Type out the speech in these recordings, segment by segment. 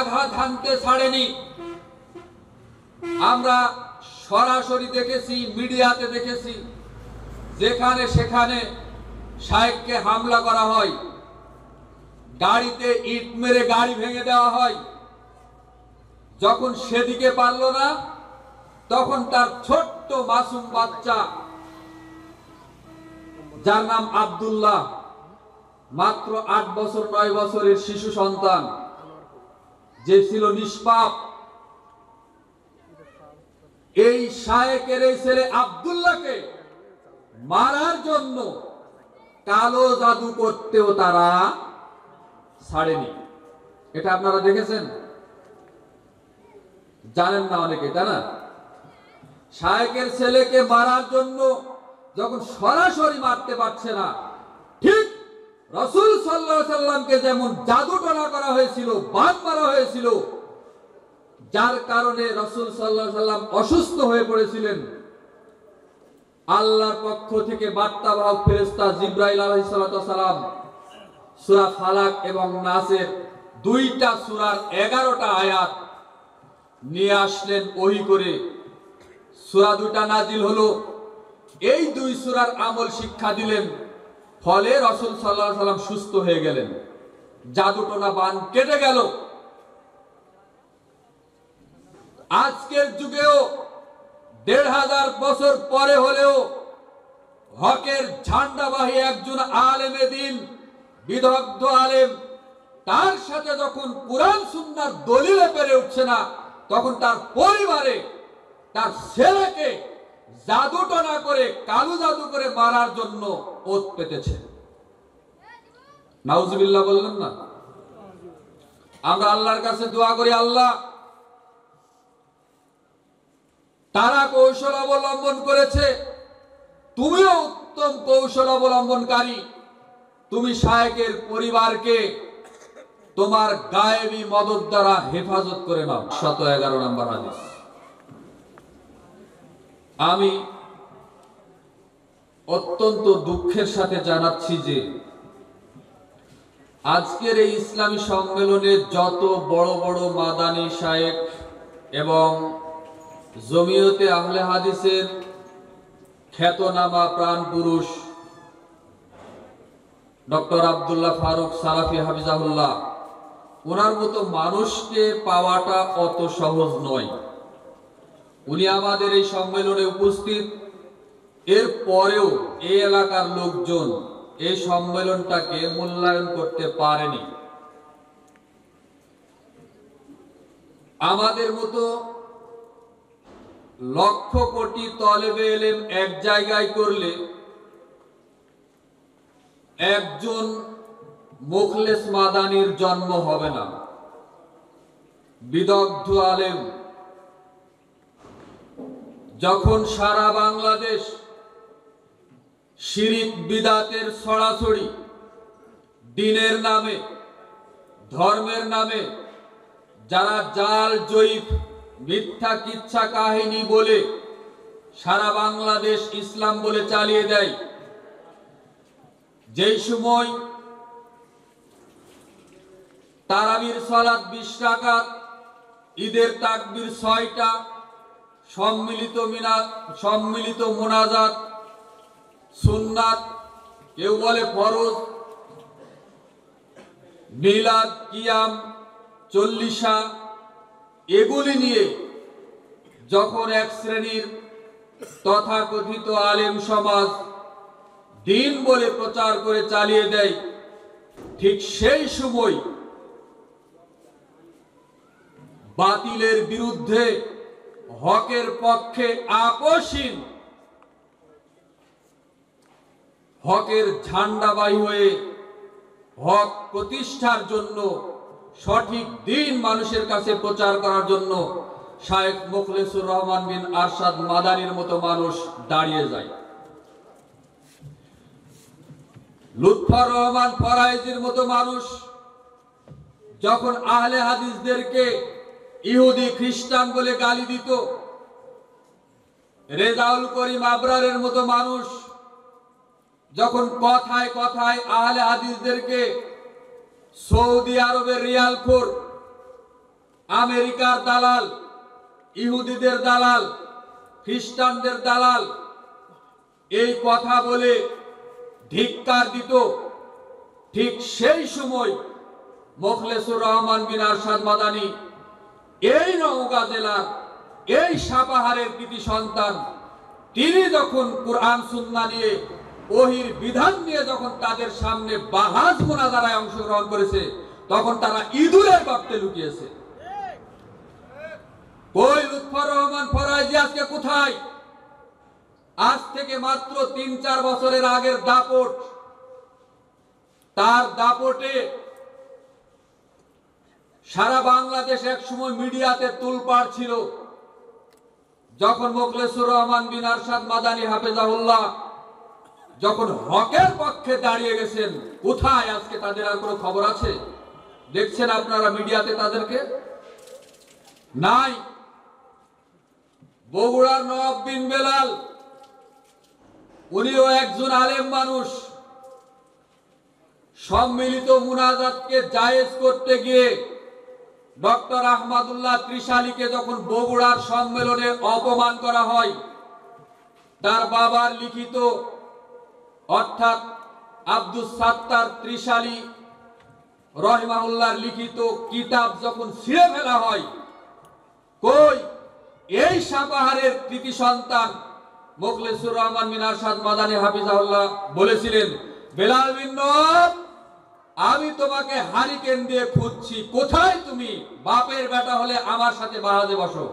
আঘাত হানতে ছাড়েনি। আমরা সরাসরি দেখেছি, মিডিয়াতে দেখেছি, যেখানে সেখানে শায়েখকে হামলা করা হয়, গাড়িতে ইট মেরে গাড়ি ভেঙে দেওয়া হয়। যখন সেদিকে পারল না, তখন তার ছোট্ট মাসুম বাচ্চা, যার নাম আব্দুল্লাহ, মাত্র 8 বছর 9 বছরের শিশু সন্তান, যে ছিল নিষ্পাপ, এই শায়েখের এই ছেলে আব্দুল্লাহকে মারার জন্য কালো জাদু করতেও তারা ছাড়েনি। এটা আপনারা দেখেছেন? জানেন না অনেকে, তাই না? শায়েখের ছেলেকে মারার জন্য যখন সরাসরি মারতে পারছে না, ঠিক রাসূল সাল্লাল্লাহু আলাইহি সাল্লামকে যেমন জাদু টোনা করা হয়েছিল, বান মারা হয়েছিল, যার কারণে রাসূল সাল্লাল্লাহু আলাইহি সাল্লাম অসুস্থ হয়ে পড়েছিলেন, আল্লাহর পক্ষ থেকে বার্তাবাহক ফেরেশতা জিবরাইল আলাইহিস সালাম সূরা ফালাক এবং নাসের দুইটা সূরার 11টা আয়াত নিয়ে আসলেন ওহী করে। সূরা দুইটা নাজিল হলো, এই দুই সূরার আমল শিক্ষা দিলেন, ফলে রাসূল সাল্লাল্লাহু আলাইহি সাল্লাম সুস্থ হয়ে গেলেন, জাদুটোনা বান কেটে গেল। আজকের যুগেও 1500 বছর পরে হলেও হকের ঝান্ডাবাহী একজন আলেমে দ্বীন, বিদগ্ধ আলেম, তার সাথে যখন কুরআন সুন্নাহর দলিলে পেরে উঠছে না, তখন তার পরিবারে তার ছেলেকে জাদুটোনা করে, কালো জাদু করে মারার জন্য ওত পেতেছে। নাউজুবিল্লাহ বললেন না? আমরা আল্লাহর কাছে দোয়া করি, আল্লাহ, তারা কৌশল অবলম্বন করেছে, তুমিও উত্তম কৌশল অবলম্বনকারী, তুমি শায়েখের পরিবারকে তোমার গায়েবী মদদ দ্বারা হেফাজত করে নাও। 111 নম্বর হাদিস। আমি অত্যন্ত দুঃখের সাথে জানাচ্ছি যে আজকের এই ইসলামী সম্মেলনে যত বড় বড় মাদানী শায়েখ এবং জমিয়তে আহলে হাদিসের খ্যাতনামা প্রাণ পুরুষ ডক্টর আব্দুল্লাহ ফারুক সালাফি হাফিজাহুল্লাহ, ওনার মতো মানুষকে পাওয়াটা অত সহজ নয়। উনি আমাদের এই সম্মেলনে উপস্থিত, এর পরেও এই এলাকার লোকজন এই সম্মেলনটাকে মূল্যায়ন করতে পারেনি। আমাদের মতো লক্ষ কোটি তলেবে ইলম এক জায়গায় করলে একজন মুখলেস মাদানির জন্ম হবে না। বিদগ্ধ আলেম যখন সারা বাংলাদেশ শিরিক বিদাতের ছড়াছড়ি, দ্বীনের নামে, ধর্মের নামে যারা জাল জয়ীফ মিথ্যা কিচ্ছা কাহিনী বলে সারা বাংলাদেশ ইসলাম বলে চালিয়ে দেয়, যেই সময় তারাবির সালাত 20 রাকাত, ঈদের তাকবীর 6টা, সম্মিলিত মুনাজাত, সুন্নাত, কেউ বলে ফরজ, মিলাদ, কিয়াম, চল্লিশা, এগুলি নিয়ে যখন এক শ্রেণীর তথাকথিত আলেম সমাজ দ্বীন বলে প্রচার করে চালিয়ে দেয়, ঠিক সেই সময় বাতিলের বিরুদ্ধে হকের পক্ষে আপোষহীন, হকের ঝান্ডাবাহী হয়ে হক প্রতিষ্ঠার জন্য, সঠিক দ্বীন মানুষের কাছে প্রচার করার জন্য শায়েখ মুখলেসুর রহমান বিন আরশাদ মাদানির মতো মানুষ দাঁড়িয়ে যায়। লুৎফর রহমান ফরাইজির মতো মানুষ যখন আহলে হাদিসদেরকে ইহুদি খ্রিস্টান বলে গালি দিত, রেজাউল করিম আবরারের মতো মানুষ যখন কথায় কথায় আহলে হাদিসদেরকে সৌদি আরবের রিয়ালখোর, আমেরিকার দালাল, ইহুদিদের দালাল, খ্রিস্টানদের দালাল এই কথা বলে ধিক্কার দিত, ঠিক সেই সময় মোখলেসুর রহমান বিন আরশাদ মাদানী এই নওগাঁ জেলার এই সাপাহারের কৃতি সন্তান, তিনি যখন কুরআন সুন্নাহ নিয়ে ওহির বিধান নিয়ে যখন তাদের সামনে বাহাজ মুনাজারায় অংশগ্রহণ করেছে, তখন তারা ইঁদুরের গর্তে লুকিয়েছে। ওই লুৎফর রহমান ফরাজি আজকে কোথায়? আজ থেকে মাত্র ৩-৪ বছরের আগের দাপট, তার দাপটে সারা বাংলাদেশ এক সময় মিডিয়াতে তোলপাড় ছিল। যখন মোখলেসুর রহমান বিন আরশাদ মাদানী হাফেজাহুল্লাহ যখন হকের পক্ষে দাঁড়িয়ে গেছেন, কোথায় আজকে তাদের আর কোনো খবর আছে? দেখছেন আপনারা মিডিয়াতে তাদেরকে? নাই। বগুড়ার নওয়াব বিন বেলাল, উনিও একজন আলেম মানুষ। সম্মিলিত মুনাজাতকে জায়েজ করতে গিয়ে ডক্টর আহমদুল্লাহ ত্রিশালীকে যখন বগুড়ার সম্মেলনে অপমান করা হয়, তার বাবার লিখিত অর্থাৎ আব্দুস সাত্তার ত্রিশালী রহিমাহুল্লাহর লিখিত কিতাব যখন ছিঁড়ে ফেলা হয়, কই এই সাপাহারের কৃতি সন্তান মোখলেসুর রহমান বিন আরশাদ মাদানী হাফিজাহুল্লাহ বলেছিলেন, বেলাল বিন নওয়াব, আমি তোমাকে হারিকেন দিয়ে খুঁজছি, কোথায় তুমি? বাপের বেটা হলে আমার সাথে বাহাজে বসো।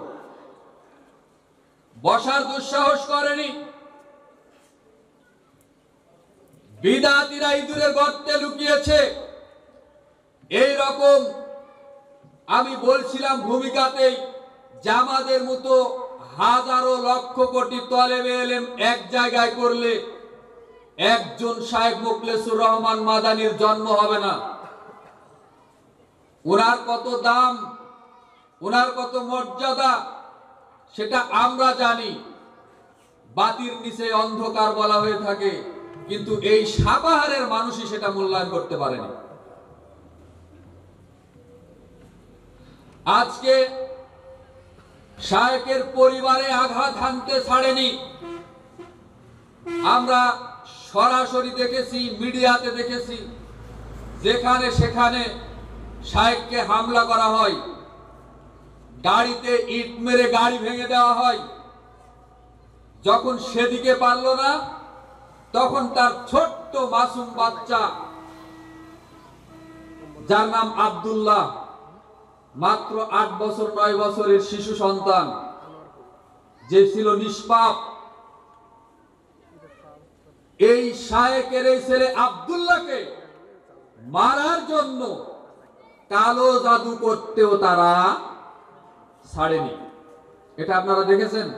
বসার দুঃসাহস করেনি। বিদাতিরা ইঁদুরের গর্তে লুকিয়েছে। এই রকম আমি বলছিলাম ভূমিকাতেই, জামাদের মতো হাজারো লক্ষ কোটি তলেবে এলেম এক জায়গায় করলে একজন শায়েখ মোখলেসুর রহমান মাদানীর জন্ম হবে না। ওনার কত দাম, ওনার কত মর্যাদা, সেটা আমরা জানি। বাতির নিচে অন্ধকার বলা হয়ে থাকে, কিন্তু এই সাপাহারের মানুষই সেটা মূল্যায়ন করতে পারেনি। আজকে শায়েখের পরিবারে আঘাত হানতে ছাড়েনি। আমরা সরাসরি দেখেছি, মিডিয়াতে দেখেছি, যেখানে সেখানে শায়েখকে হামলা করা হয়, গাড়িতে ইট মেরে গাড়ি ভেঙে দেওয়া হয়। যখন সেদিকে পারল না, তখন তার ছোট্ট মাসুম বাচ্চা, যার নাম আব্দুল্লাহ, মাত্র ৮ বছর ৯ বছরের শিশু সন্তান, যে ছিল নিষ্পাপ, এই শায়েখের এই ছেলে আব্দুল্লাহকে মারার জন্য কালো জাদু করতেও তারা ছাড়েনি। এটা আপনারা দেখেছেন?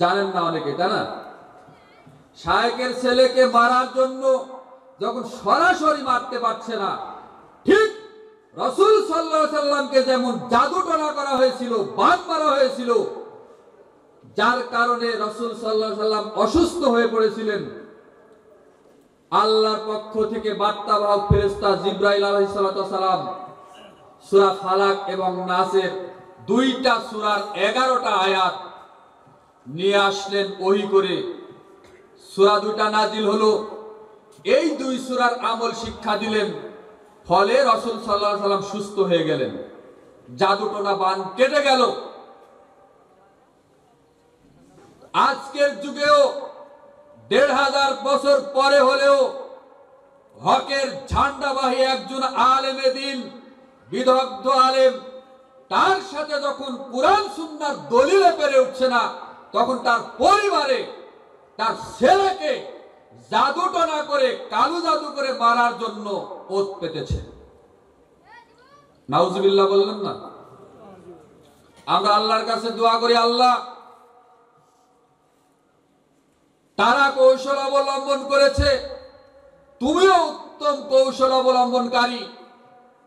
জানেন না অনেকে, তাই না? শায়েখের ছেলেকে মারার জন্য যখন সরাসরি মারতে পারছে না, ঠিক রাসূল সাল্লাল্লাহু আলাইহি সাল্লামকে যেমন জাদু টোনা করা হয়েছিল, বান মারা হয়েছিল, যার কারণে রাসূল সাল্লাল্লাহু আলাইহি সাল্লাম অসুস্থ হয়ে পড়েছিলেন, আল্লাহর পক্ষ থেকে বার্তাবাহক ফেরেশতা জিবরাইল আলাইহিস সালাম সূরা ফালাক এবং নাসের দুইটা সূরার 11টা আয়াত নিয়ে আসলেন ওহী করে। সূরা দুইটা নাজিল হলো, এই দুই সূরার আমল শিক্ষা দিলেন, ফলে রাসূল সাল্লাল্লাহু আলাইহি সাল্লাম সুস্থ হয়ে গেলেন, জাদুটোনা বান কেটে গেল। আজকের যুগেও ১৫০০ বছর পরে হলেও হকের ঝান্ডাবাহী একজন আলেমে দ্বীন, বিদগ্ধ আলেম, তার সাথে যখন কুরআন সুন্নাহর দলিলে পেরে উঠছে না, তখন তার পরিবারে তার ছেলেকে জাদুটোনা করে, কালো জাদু করে মারার জন্য ওত পেতেছে। নাউজুবিল্লাহ বললেন না? আমরা আল্লাহর কাছে দোয়া করি, আল্লাহ, তারা কৌশল অবলম্বন করেছে, তুমিও উত্তম কৌশল অবলম্বনকারী,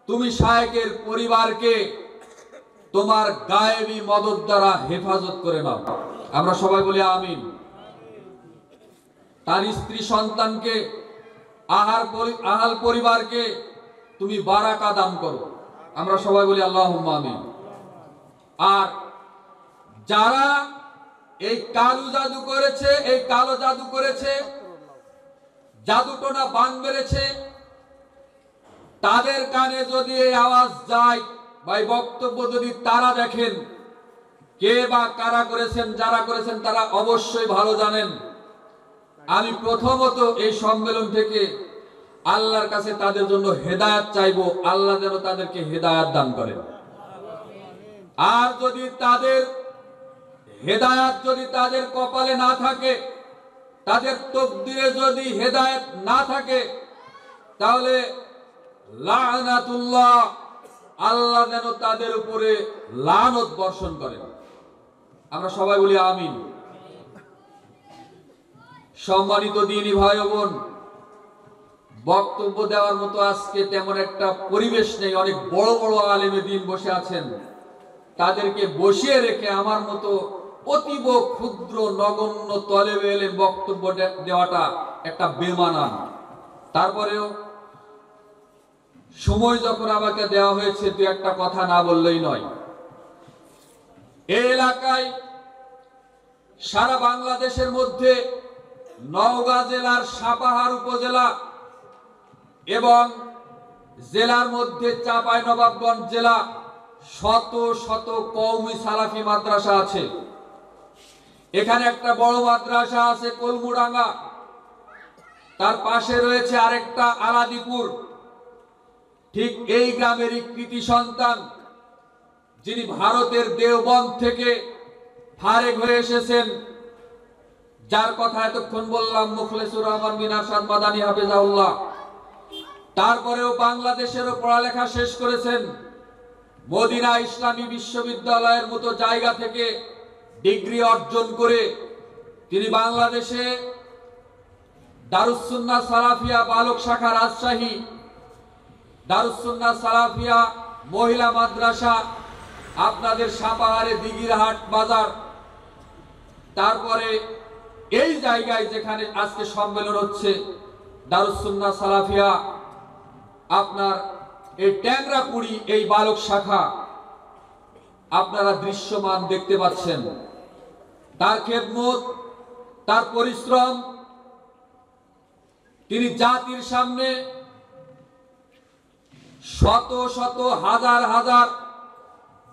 তুমি শায়েখের পরিবারকে তোমার গায়েবী মদদ দ্বারা হেফাজত করে নাও। আমরা সবাই বলি আমিন। তার স্ত্রী সন্তানকে, আহাল পরিবারকে তুমি বারাকা দান করো। আমরা সবাই বলি আল্লাহুম্মা আমিন। আর যারা এই কালো জাদু করেছে, এই কালো জাদু করেছে, জাদুটোনা বান মেরেছে, তাদের কানে যদি এই আওয়াজ যায় বা বক্তব্য যদি তারা দেখেন, কে বা কারা করেছেন, যারা করেছেন তারা অবশ্যই ভালো জানেন। আমি প্রথমত এই সম্মেলন থেকে আল্লাহর কাছে তাদের জন্য হেদায়েত চাইবো, আল্লাহ যেন তাদেরকে হেদায়েত দান করেন। আর যদি তাদের হেদায়েত যদি তাদের কপালে না থাকে, তাদের তকদিরে যদি হেদায়েত না থাকে, তাহলে লানাতুল্লাহ, আল্লাহ যেন তাদের উপরে লানত বর্ষণ করেন। আমরা সবাই বলি আমিন। সম্মানিত দ্বীনী ভাই ও বোন, বক্তব্য দেওয়ার মতো আজকে তেমন একটা পরিবেশ নেই। অনেক বড় বড় আলেমে দ্বীন বসে আছেন, তাদেরকে বসিয়ে রেখে আমার মতো অতীব ক্ষুদ্র নগণ্য তলেবে এলেম বক্তব্য দেওয়াটা একটা বেমানান। তারপরেও সময় যখন আমাকে দেওয়া হয়েছে, দু একটা কথা না বললেই নয়। এই এলাকায় সারা বাংলাদেশের মধ্যে নওগাঁ জেলার সাপাহার উপজেলা এবং জেলার মধ্যে চাঁপাইনবাবগঞ্জ জেলা শত শত কওমি সালাফি মাদ্রাসা আছে। এখানে একটা বড় মাদ্রাসা আছে কলমুডাঙ্গা, তার পাশে রয়েছে আরেকটা আলাদিপুর। ঠিক এই গ্রামেরই কৃতি সন্তান, যিনি ভারতের দেওবন্দ থেকে ফারেক হয়ে এসেছেন, যার কথা এতক্ষণ বললাম, মুখলেসুর রহমান বিন আরশাদ মাদানী হাফেজাহুল্লাহ। তারপরেও বাংলাদেশেরও পড়ালেখা শেষ করেছেন। মদিনা ইসলামী বিশ্ববিদ্যালয়ের মতো জায়গা থেকে ডিগ্রি অর্জন করে তিনি বাংলাদেশে দারুস সুন্নাহ সালাফিয়া বালক শাখা রাজশাহী, দারুস সুন্নাহ সালাফিয়া মহিলা মাদ্রাসা আপনাদের সাপাহারে দিঘিরহাট বাজার, তারপরে এই জায়গায় যেখানে আজকে সম্মেলন হচ্ছে দারুস সুন্নাহ সালাফিয়া আপনার এই ট্যাংরাকুড়ি, এই বালক শাখা আপনারা দৃশ্যমান দেখতে পাচ্ছেন। তার খেদমত, তার পরিশ্রম, তিনি জাতির সামনে শত শত হাজার হাজার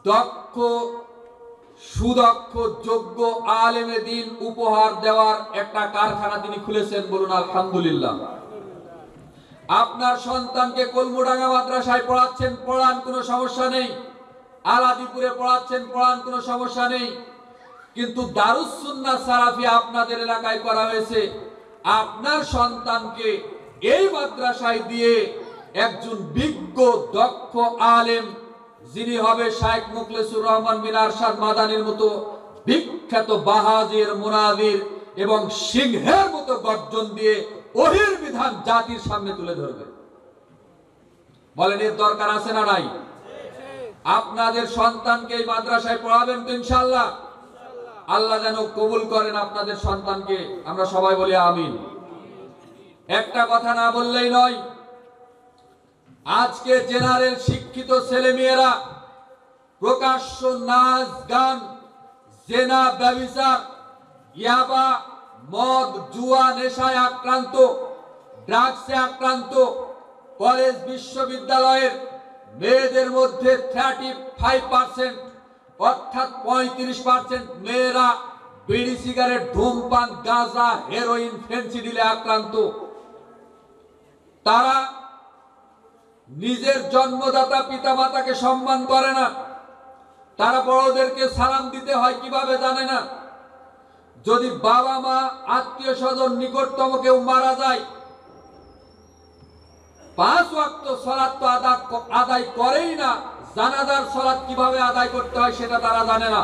দক্ষ সুদক্ষ যোগ্য আলেমে দ্বীন উপহার দেওয়ার একটা কারখানা তিনি খুলেছেন। বলুন আলহামদুলিল্লাহ। আপনার সন্তানকে কলমুডাঙ্গা মাদ্রাসায় পড়াচ্ছেন, পড়ান, কোনো সমস্যা নেই। আলাদিপুরে পড়াচ্ছেন, পড়ান, কোনো সমস্যা নেই। কিন্তু দারুস সুন্নাহ সালাফিয়া আপনাদের এলাকায় করা হয়েছে। আপনার সন্তানকে এই মাদ্রাসায় দিয়ে একজন বিজ্ঞ দক্ষ আলেম, যিনি হবে শাইখ মুখলেসুর রহমান বিন আরশাদ মাদানীর মতো বিখ্যাত বাহাজির, মুনাদির এবং সিংহের মতো গর্জন দিয়ে ওহির বিধান জাতির সামনে তুলে ধরবে। বলেন, এর দরকার আছে না নাই? আপনাদের সন্তানকে এই মাদ্রাসায় পড়াবেন তো ইনশাআল্লাহ? আল্লাহ যেন কবুল করেন আপনাদের সন্তানকে। আমরা সবাই বলি আমিন। একটা কথা না বললেই নয়, আজকে জেনারেল শিক্ষিত ছেলেমেয়েরা প্রকাশ্য নাচ গান, জেনা, ব্যভিচার, ইয়াবা, মদ, জুয়া, নেশায় আক্রান্ত, ড্রাগসে আক্রান্ত। কলেজ বিশ্ববিদ্যালয়ের মেয়েদের মধ্যে 35% অর্থাৎ 35% মেয়েরা বিড়ি, সিগারেট, ধূমপান, গাঁজা, হেরোইন, ফেন্সিডিলে আক্রান্ত। তারা নিজের জন্মদাতা পিতামাতাকে সম্মান করে না। তারা বড়দেরকে সালাম দিতে হয় কিভাবে জানে না। যদি বাবা মা, আত্মীয় স্বজন, নিকটতম কেউ মারা যায়, 5 ওয়াক্ত সালাত তো আদায় করেই না। জানাজার সালাত কিভাবে আদায় করতে হয় সেটা তারা জানে না।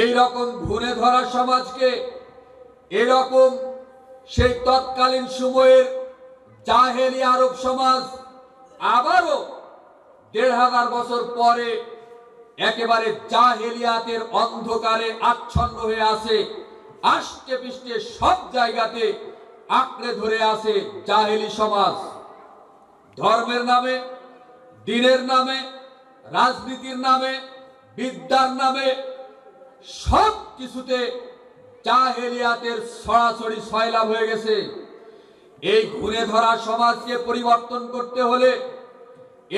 এই রকম ঘুণে ধরা সমাজকে, এরকম সেই তৎকালীন সময়ের জাহেলি আরব সমাজ আবারও 1500 বছর পরে একেবারে জাহেলিয়াতের অন্ধকারে আচ্ছন্ন হয়ে আছে। আষ্টে পৃষ্ঠে সব জায়গাতে আঁকড়ে ধরে আছে জাহেলি সমাজ। ধর্মের নামে, দ্বীনের নামে, রাজনীতির নামে, বিদ্যার নামে সব কিছুতে জাহেলিয়াতের সরাসরি সয়লাভ হয়ে গেছে। এই ঘুরে ধরা সমাজকে পরিবর্তন করতে হলে,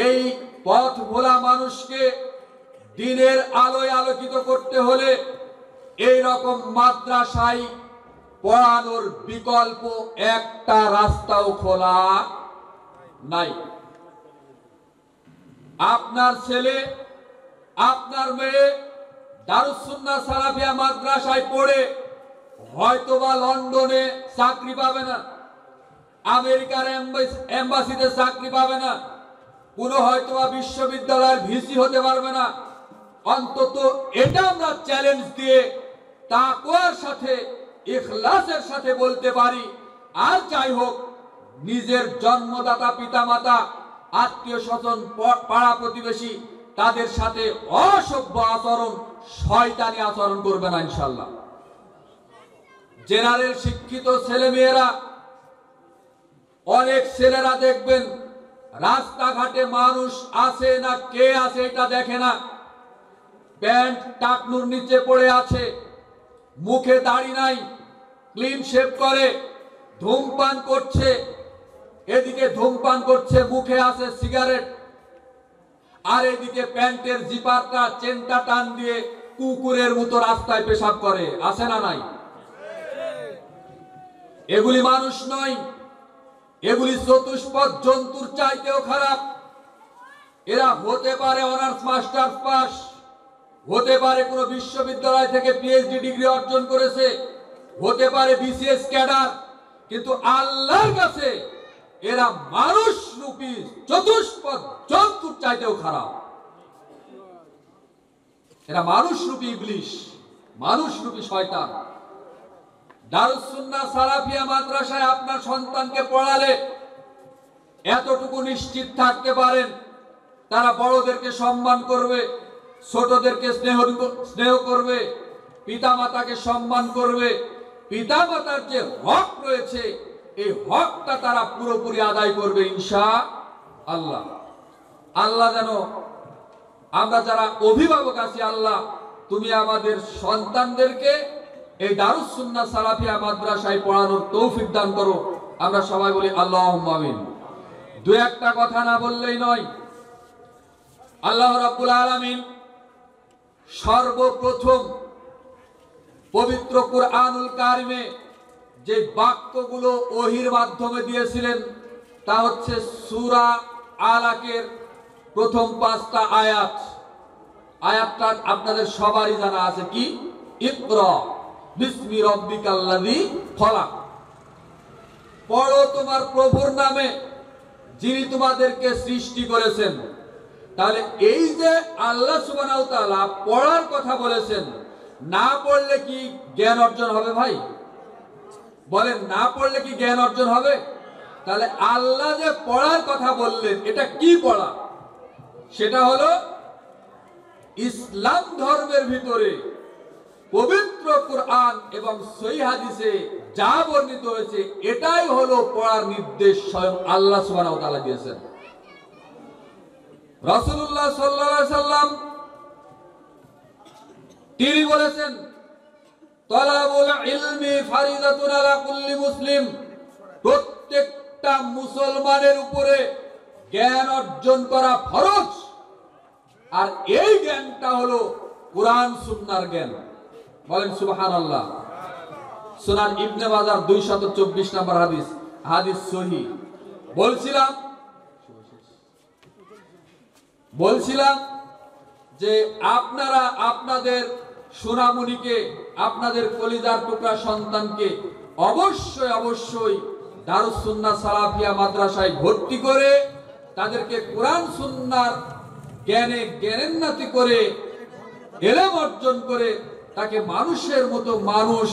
এই পথ ভোলা মানুষকে দিনের আলোয় আলোকিত করতে হলে এই রকম মাদ্রাসায় পড়ানোর বিকল্প একটা রাস্তাও খোলা নাই। আপনার ছেলে, আপনার মেয়ে দারুস সুন্নাহ সালাফিয়া মাদ্রাসায় পড়ে হয়তোবা লন্ডনে চাকরি পাবে না, আমেরিকার এম্বাসিতে চাকরি পাবে না, কোনো হয়তোবা বিশ্ববিদ্যালয়ের ভিসি হতে পারবে না। অন্তত এটা আমরা চ্যালেঞ্জ দিয়ে তাকওয়ার সাথে, ইখলাসের সাথে বলতে পারি। আর যাই হোক, নিজের জন্মদাতা পিতামাতা, আত্মীয় স্বজন, পাড়া প্রতিবেশী তাদের সাথে অসভ্য আচরণ, শয়তানি আচরণ করবে না ইনশাআল্লাহ। জেনারেল শিক্ষিত ছেলে মেয়েরা, অনেক ছেলেরা দেখবেন রাস্তাঘাটে মানুষ আছে না কে আছে এটা দেখে না, প্যান্ট টাকনুর নিচে পড়ে আছে, মুখে দাড়ি নাই, ক্লিন শেভ করে, ধূমপান করছে, এদিকে ধূমপান করছে, মুখে আছে সিগারেট, আর এদিকে প্যান্টের জিপারটা চেনটা টান দিয়ে কুকুরের মতো রাস্তায় পেশাব করে। আছে না নাই? এগুলি মানুষ নয়, এগুলি চতুষ্পদ জন্তুর চাইতেও খারাপ। এরা হতে পারে অনার্স মাস্টার্স পাস, হতে পারে কোনো বিশ্ববিদ্যালয় থেকে পিএইচডি ডিগ্রি অর্জন করেছে, হতে পারে বিসিএস ক্যাডার, কিন্তু আল্লাহর কাছে এরা মানুষ রূপী চতুষ্পদ জন্তুর চাইতেও খারাপ। এরা মানুষ রূপী ইবলিশ, মানুষ রূপী শয়তান। দারুস সুন্নাহ সালাফিয়া মাদ্রাসায় আপনার সন্তানকে পড়ালে এতটুকু নিশ্চিত থাকতে পারেন, তারা বড়দেরকে সম্মান করবে, ছোটদেরকে স্নেহ করবে, পিতামাতাকে সম্মান করবে, পিতামাতার যে হক রয়েছে এই হকটা তারা পুরোপুরি আদায় করবে ইনশাআল্লাহ। আল্লাহ যেন আমরা যারা অভিভাবক আছি, আল্লাহ তুমি আমাদের সন্তানদেরকে এই দারুস সুন্নাহ সালাফিয়া মাদ্রাসায় পড়ানোর তৌফিক দান করো। আমরা সবাই বলি আল্লাহুম্মা আমিন। দু একটা কথা না বললেই নয়। আল্লাহ রাব্বুল আলামিন সর্বপ্রথম পবিত্র কুরআনুল কারিমে যে বাক্যগুলো ওহীর মাধ্যমে দিয়েছিলেন তা হচ্ছে সূরা আলাকের প্রথম 5টা আয়াত। আয়াতটা আপনাদের সবারই জানা আছে, কি? ইকরা বিসমি রাব্বিকাল্লাযী খলাক। পড়ো তোমার প্রভুর নামে যিনি তোমাদেরকে সৃষ্টি করেছেন। তাহলে এই যে আল্লাহ সুবহানাহু ওয়া তাআলা পড়ার কথা বলেছেন, না পড়লে কি জ্ঞান অর্জন হবে ভাই? বলেন, না পড়লে কি জ্ঞান অর্জন হবে? তাহলে আল্লাহ যে পড়ার কথা বললেন এটা কি পড়া? সেটা হলো ইসলাম ধর্মের ভিতরে পবিত্র কুরআন এবং সহিহ হাদিসে যা বর্ণিত হয়েছে এটাই হলো পড়ার নির্দেশ স্বয়ং আল্লাহ সুবহানাহু ওয়া তাআলা দিয়েছেন। রাসূলুল্লাহ সাল্লাল্লাহু আলাইহি সাল্লাম তিনি বলেছেন, তালাবুল ইলমি ফারিদাতুন আলা কুল্লি মুসলিম। প্রত্যেকটা মুসলমানের উপরে জ্ঞান অর্জন করা ফরজ। আর এই জ্ঞানটা হলো কুরআন সুন্নাহর জ্ঞান। বলেন সুবহানাল্লাহ। সুনান ইবনে মাজাহ 224 নম্বর হাদিস, হাদিস সহিহ। বলছিলাম যে আপনারা আপনাদের সোনামণিকে, আপনাদের কলিজার টুকরা সন্তানকে অবশ্যই দারুস সুন্নাহ সালাফিয়া মাদ্রাসায় ভর্তি করে তাদেরকে কোরআন সুন্নাহর জ্ঞানে জ্ঞানান্বিত করে ইলম অর্জন করে তাকে মানুষের মতো মানুষ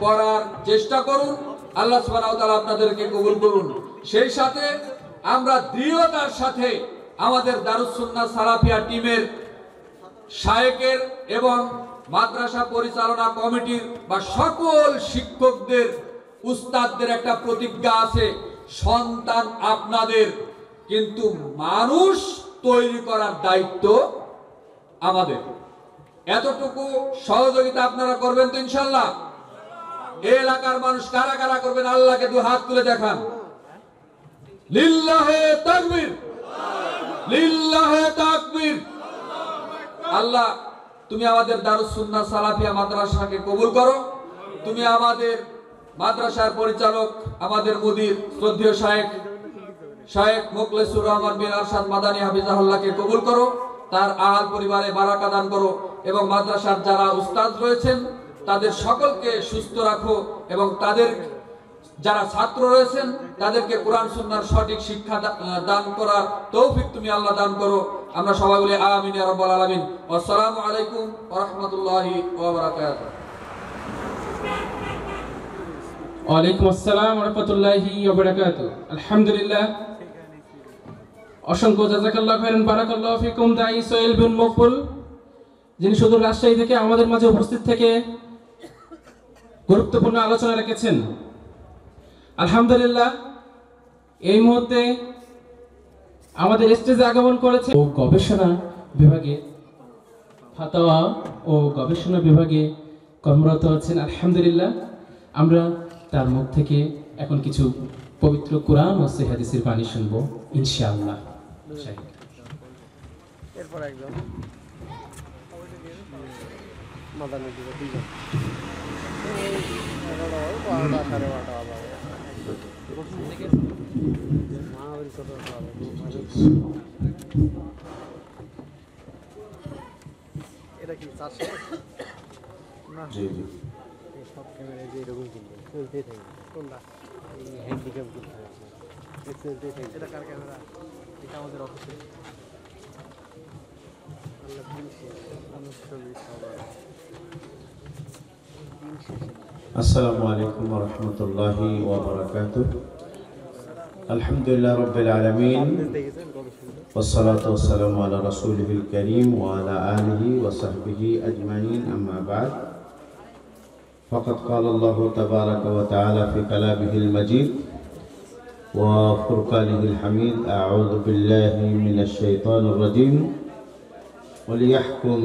করার চেষ্টা করুন। আল্লাহ সুবহানাহু ওয়া তাআলা আপনাদেরকে কবুল করুন। সেই সাথে আমরা দৃঢ়তার সাথে আমাদের দারুস সুন্নাহ সালাফিয়া টিমের শায়েখের এবং মাদ্রাসা পরিচালনা কমিটির বা সকল শিক্ষকদের, উস্তাদদের একটা প্রতিজ্ঞা আছে, সন্তান আপনাদের, কিন্তু মানুষ তৈরি করার দায়িত্ব আমাদের। এতটুকু সহযোগিতা আপনারা করবেন তো ইনশাল্লাহ? এই এলাকার মানুষ কারা কারা করবেন আল্লাহকে দু হাত তুলে দেখান। লিল্লাহে তাকবীর, লিল্লাহে তাকবীর। আল্লাহ তুমি আমাদের দারুস সুন্নাহ সালাফিয়া মাদ্রাসাকে কবুল করো। তুমি আমাদের মাদ্রাসার পরিচালক, আমাদের মুদির শ্রদ্ধেয় শায়েখ মুখলেসুর রহমান বিন আরশাদ মাদানী হাফিজাহুল্লাহকে কবুল করো। তার আহল পরিবারে বারাকা দান করো এবং মাদ্রাসার যারা উস্তাদ রয়েছেন তাদের সকলকে সুস্থ রাখো এবং তাদের যারা ছাত্র রয়েছেন তাদেরকে কোরআন সুন্নাহর সঠিক শিক্ষা দান করার তৌফিক তুমি আল্লাহ দান করো। আমরা সবাই বলি আমিন ইয়া রাব্বাল আলামিন। আসসালামু আলাইকুম ওয়া রাহমাতুল্লাহি ওয়া বারাকাতুহু। ওয়ালাইকুম আসসালাম ওয়া রাহমাতুল্লাহি ওয়া বারাকাতুহু। আলহামদুলিল্লাহ, অসংখ্য জাযাকাল্লাহু খাইরান, বারাকাল্লাহু ফিকুম। দাঈ সোহেল বিন মকবুল, যিনি সুদূর রাজশাহী থেকে আমাদের মাঝে উপস্থিত থেকে গুরুত্বপূর্ণ আলোচনা রেখেছেন। আলহামদুলিল্লাহ, এই মুহূর্তে আমাদের স্টেজে আগমন করেছে ও গবেষণা বিভাগে, ফাতাওয়া ও গবেষণা বিভাগে কর্মরত আছেন। আলহামদুলিল্লাহ, আমরা তার মুখ থেকে এখন কিছু পবিত্র কোরআন ও সহিহ হাদিসের বাণী শুনবো ইনশাআল্লাহ। এরপর একজন মাদানী দিব দুইজন, 11টা 12টা এটা কি 400 না? জি জি, সব ক্যামেরা যে এরকম কিনবে চলতেই থাকে। কোনটা? এই হ্যান্ডিক্যাপ কিনতে হবে, চলতেই থাকে। এটা কার ক্যামেরা? এটা আমাদের অফিসে। السلام عليكم ورحمة الله وبركاته. الحمد لله رب العالمين، والصلاة والسلام على رسوله الكريم وعلى آله وصحبه أجمعين. أما بعد، فقد قال الله تبارك وتعالى في كلامه المجيد وفرقانه الحميد: أعوذ بالله من الشيطان الرجيم، وليحكم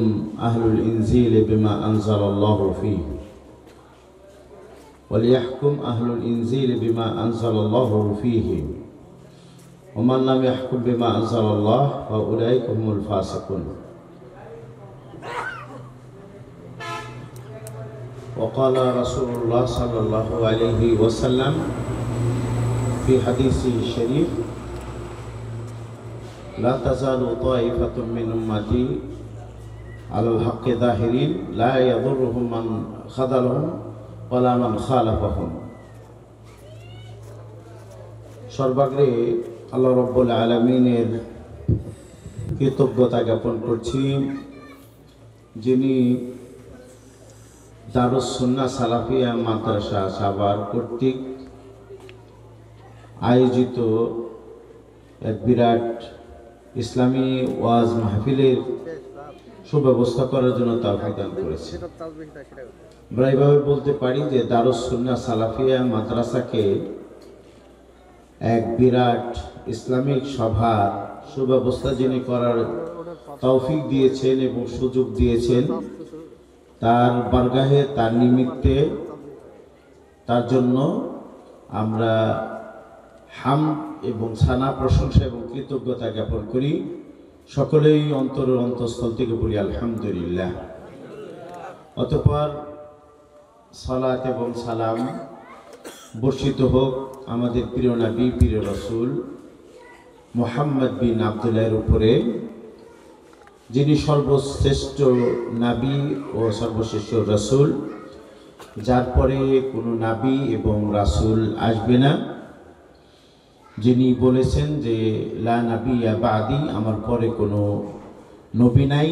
أهل الإنجيل بما أنزل الله فيه، وليحكم أهل الإنجيل بما أنزل الله فيه، ومن لم يحكم بما أنزل الله فأولئك هم الفاسقون. وقال رسول الله صلى الله عليه وسلم في حديثه الشريف: لا تزال طائفة من أمتي على الحق ظاهرين لا يضرهم من خذلهم ولا من خالفهم. সর্বাগ্রে আল্লাহ রাব্বুল আলামিনের কৃতজ্ঞতা জ্ঞাপন করছি, যিনি দারুস সুন্নাহ সালাফিয়া মাদ্রাসা সাভার কর্তৃক আয়োজিত এক বিরাট ইসলামী ওয়াজ মাহফিলের সুব্যবস্থা করার জন্য তৌফিক দান করেছে। আমরা এইভাবে বলতে পারি যে দারুস সুন্নাহ সালাফিয়া মাদ্রাসাকে এক বিরাট ইসলামিক সভা সুব্যবস্থা যিনি করার তৌফিক দিয়েছেন এবং সুযোগ দিয়েছেন, তার বারগাহে, তার নিমিত্তে, তার জন্য আমরা হামদ এবং সানা, প্রশংসা এবং কৃতজ্ঞতা জ্ঞাপন করি। সকলেই অন্তরের অন্তঃস্থল থেকে বলি আলহামদুলিল্লাহ। অতঃপর সালাত এবং সালাম বর্ষিত হোক আমাদের প্রিয় নবী, প্রিয় রাসূল মুহাম্মদ বিন আব্দুল্লাহর উপরে, যিনি সর্বশ্রেষ্ঠ নবী ও সর্বশ্রেষ্ঠ রাসূল, যার পরে কোনো নবী এবং রাসূল আসবে না, যিনি বলেছেন যে লা নাবিয়্যা বা'দি, আমার পরে কোনো নবী নাই।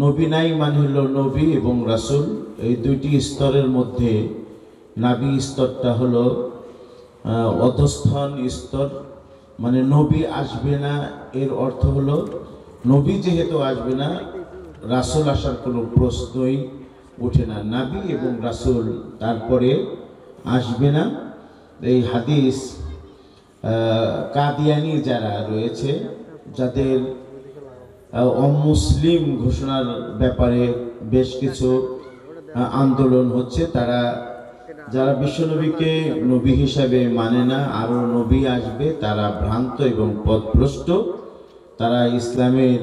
নবী নাই মানে হলো নবী এবং রাসূল, এই দুইটি স্তরের মধ্যে নবী স্তরটা হলো অধস্থন স্তর, মানে নবী আসবে না এর অর্থ হলো নবী যেহেতু আসবে না, রাসূল আসার কোনো প্রশ্নই ওঠে না। নবী এবং রাসূল তারপরে আসবে না। এই হাদিস কাদিয়ানি যারা রয়েছে, যাদের অমুসলিম ঘোষণার ব্যাপারে বেশ কিছু আন্দোলন হচ্ছে, তারা যারা বিশ্বনবীকে নবী হিসাবে মানে না, আরও নবী আসবে, তারা ভ্রান্ত এবং পথভ্রষ্ট, তারা ইসলামের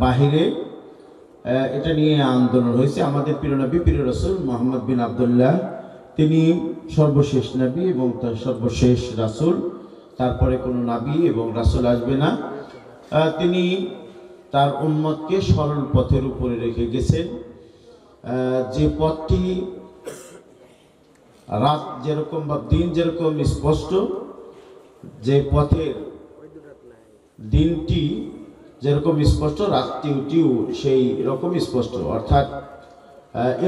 বাহিরে, এটা নিয়ে আন্দোলন হয়েছে। আমাদের প্রিয় নবী প্রিয় রাসূল মুহাম্মদ বিন আবদুল্লাহ, তিনি সর্বশেষ নবী এবং তার সর্বশেষ রাসূল, তারপরে কোনো নবী এবং রাসূল আসবে না। তিনি তার উম্মতকে সরল পথের উপরে রেখে গেছেন। যে পথটি রাত যেরকম বা দিন যেরকম স্পষ্ট, যে পথের দিনটি যেরকম স্পষ্ট, রাত্রিটিও সেই রকম স্পষ্ট। অর্থাৎ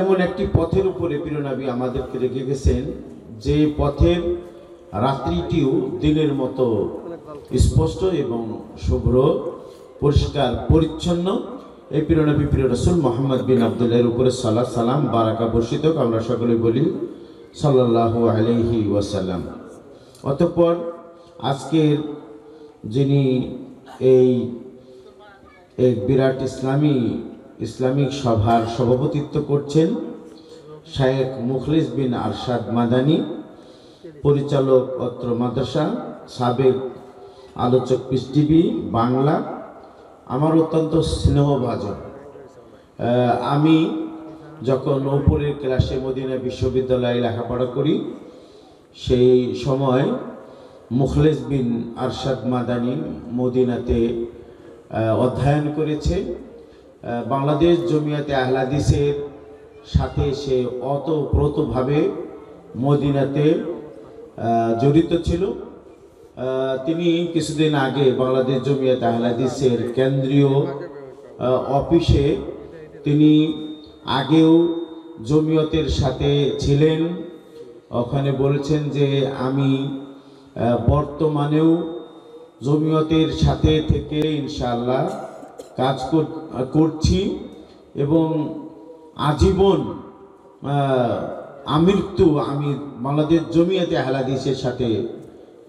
এমন একটি পথের উপরে প্রিয় নবী আমাদেরকে রেখে গেছেন, যে পথের রাত্রিটিও দিনের মতো স্পষ্ট এবং শুভ্র, পরিষ্কার পরিচ্ছন্ন। এই প্রিয় নবী প্রিয় রাসূল মুহাম্মদ বিন আবদুল্লাহর উপরে সালাত সালাম বারাকা বর্ষিত হোক। আমরা সকলে বলি সাল্লাল্লাহু আলাইহি ওয়াসাল্লাম। অতঃপর আজকের যিনি এই এক বিরাট ইসলামিক সভার সভাপতিত্ব করছেন, শায়েখ মুখলিস বিন আরশাদ মাদানী, পরিচালক অত্র মাদ্রাসা, সাবেক আলোচক পিস টিভি বাংলা, আমার অত্যন্ত স্নেহভাজন। আমি যখন উপরের ক্লাসে মদিনা বিশ্ববিদ্যালয়ে লেখাপড়া করি, সেই সময় মুখলিস বিন আরশাদ মাদানী মদিনাতে অধ্যয়ন করেছে। বাংলাদেশ জমিয়াতে আহলে হাদিসের সাথে সে ওতপ্রোতভাবে মদিনাতে জড়িত ছিল। তিনি কিছুদিন আগে বাংলাদেশ জমিয়াতে আহলে হাদিসের কেন্দ্রীয় অফিসে তিনি আগেও জমিয়তের সাথে ছিলেন। ওখানে বলেছেন যে আমি বর্তমানেও জমিয়তের সাথে থেকে ইনশাআল্লাহ কাজ করছি এবং আজীবন আমৃত্যু আমি বাংলাদেশ জমিয়তে আহলে হাদিসের সাথে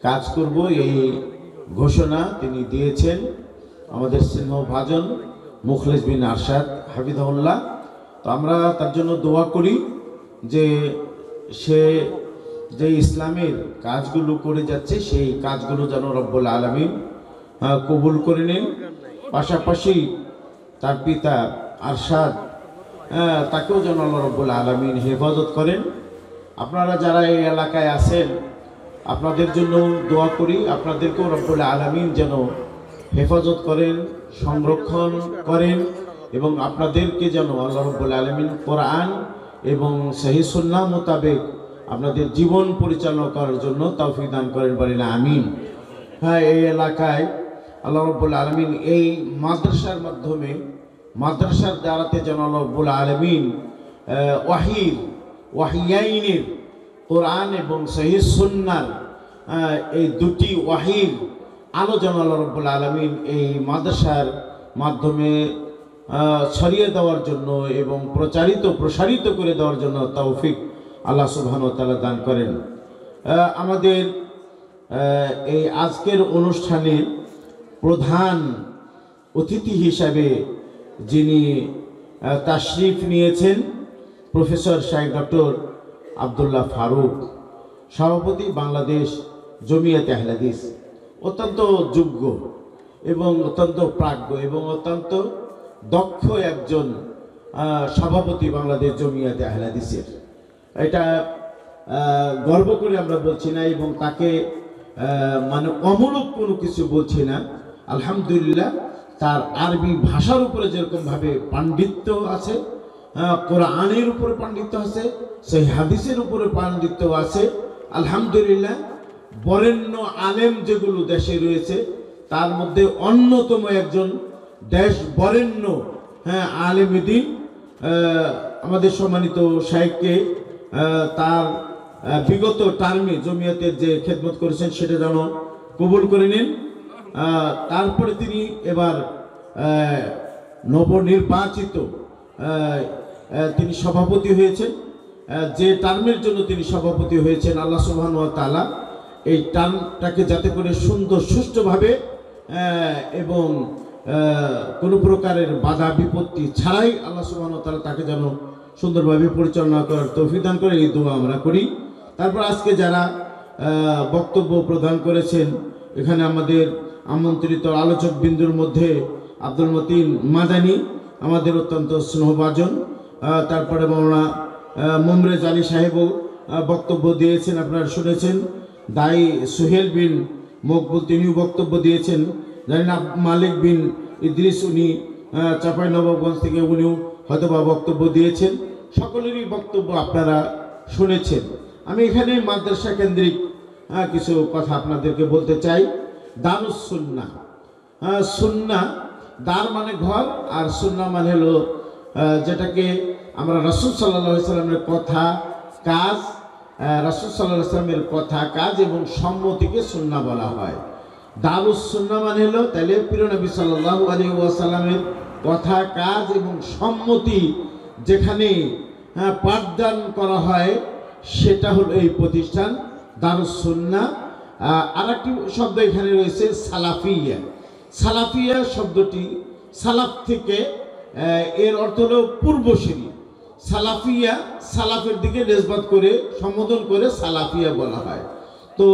কাজ করব, এই ঘোষণা তিনি দিয়েছেন। আমাদের স্নেহভাজন মুখলিস বিন আরশাদ হাফিজাহুল্লাহ। তো আমরা তার জন্য দোয়া করি যে সে যে ইসলামের কাজগুলো করে যাচ্ছে, সেই কাজগুলো যেন রব্বুল আলামিন কবুল করে নেন। পাশাপাশি তার পিতা আরশাদ, তাকেও যেন আল্লাহ রব্বুল আলামিন হেফাজত করেন। আপনারা যারা এই এলাকায় আছেন, আপনাদের জন্য দোয়া করি, আপনাদেরকেও রব্বুল আলামিন যেন হেফাজত করেন, সংরক্ষণ করেন, এবং আপনাদেরকে যেন আল্লাহ রব্বুল আলামিন কোরআন এবং সহিহ সুন্নাহ মোতাবেক আপনাদের জীবন পরিচালনা করার জন্য তৌফিক দান করেন, বলেন আমিন। হ্যাঁ, এই এলাকায় আল্লাহ রব্বুল আলামিন এই মাদ্রাসার মাধ্যমে, মাদ্রাসার দ্বারাতে যেন আল্লাহ রব্বুল আলামিন ওয়াহিয়াইনের কোরআন এবং সহিহ সুন্নাহর এই দুটি ওয়াহির আলো যেন আল্লাহ রব্বুল আলামিন এই মাদ্রাসার মাধ্যমে ছড়িয়ে দেওয়ার জন্য এবং প্রসারিত করে দেওয়ার জন্য তৌফিক আল্লাহ সুবহানাহু ওয়া তাআলা দান করেন। আমাদের এই আজকের অনুষ্ঠানে প্রধান অতিথি হিসাবে যিনি তাশরিফ নিয়েছেন, প্রফেসর শাইখ ডক্টর আব্দুল্লাহ ফারুক, সভাপতি বাংলাদেশ জমিয়াতে আহলে হাদিস। অত্যন্ত যোগ্য এবং অত্যন্ত প্রাজ্ঞ এবং অত্যন্ত দক্ষ একজন সভাপতি বাংলাদেশ জমিয়াতে আহলে হাদিসের। এটা গর্ব করে আমরা বলছি না এবং তাকে মানে অমূলক কোনো কিছু বলছি না। আলহামদুলিল্লাহ, তার আরবি ভাষার উপরে যেরকমভাবে পাণ্ডিত্য আছে, কোরআনের উপরে পাণ্ডিত্য আছে, সেই হাদিসের উপরে পাণ্ডিত্য আছে। আলহামদুলিল্লাহ, বরেণ্য আলেম যেগুলো দেশে রয়েছে তার মধ্যে অন্যতম একজন দেশ বরেণ্য আলেম দ্বীন আমাদের সম্মানিত শাইখকে তার বিগত টার্মে জমিয়তের যে খেদমত করেছেন সেটা যেন কবুল করে নিন। তারপরে তিনি এবার নবনির্বাচিত তিনি সভাপতি হয়েছেন। যে টার্মের জন্য তিনি সভাপতি হয়েছেন, আল্লাহ সুবহানাহু ওয়া তাআলা এই টানটাকে যাতে করে সুন্দর সুষ্ঠুভাবে এবং কোনো প্রকারের বাধা বিপত্তি ছাড়াই আল্লাহ সুবহানাহু ওয়া তাআলা তাকে যেন সুন্দরভাবে পরিচালনা করার তৌফিক দান করে, এই দোয়া আমরা করি। তারপর আজকে যারা বক্তব্য প্রদান করেছেন, এখানে আমাদের আমন্ত্রিত আলোচক বিন্দুর মধ্যে আব্দুল মতিন মাদানী আমাদের অত্যন্ত স্নেহভাজন, তারপরে মাওলানা মুমরেজ আলী সাহেবও বক্তব্য দিয়েছেন, আপনারা শুনেছেন। দাই সুহেল বিন মকবুল তিনিও বক্তব্য দিয়েছেন। জানেন মালিক বিন ইদ্রিস উনি চাঁপাইনবাবগঞ্জ থেকে উনিও হয়তোবা বক্তব্য দিয়েছেন। সকলেরই বক্তব্য আপনারা শুনেছেন। আমি এখানে মাদ্রাসা কেন্দ্রিক কিছু কথা আপনাদেরকে বলতে চাই। দারুস সুন্নাহ, সুন্নাহ দার মানে ঘর, আর সুন্নাহ মানে হলো যেটাকে আমরা রাসূল সাল্লাল্লাহু আলাইহি সাল্লামের কথা কাজ, রাসূল সাল্লাল্লাহু আলাইহি সাল্লামের কথা কাজ এবং সম্মতিকে সুন্নাহ বলা হয়। দারুস সুন্নাহ মানে হলো তাহলে প্রিয় নবী সাল্লাল্লাহু আলাইহি ওয়াসাল্লামের কথা কাজ এবং সম্মতি যেখানে পাঠদান করা হয় সেটা হলো এই প্রতিষ্ঠান দারুস সুন্নাহ। আর একটি শব্দ এখানে রয়েছে সালাফিয়া। সালাফিয়া শব্দটি সালাফ থেকে, এর অর্থ হলো পূর্বসূরি। সালাফিয়া সালাফের দিকে নিসবত করে সম্বোধন করে সালাফিয়া বলা হয়। তো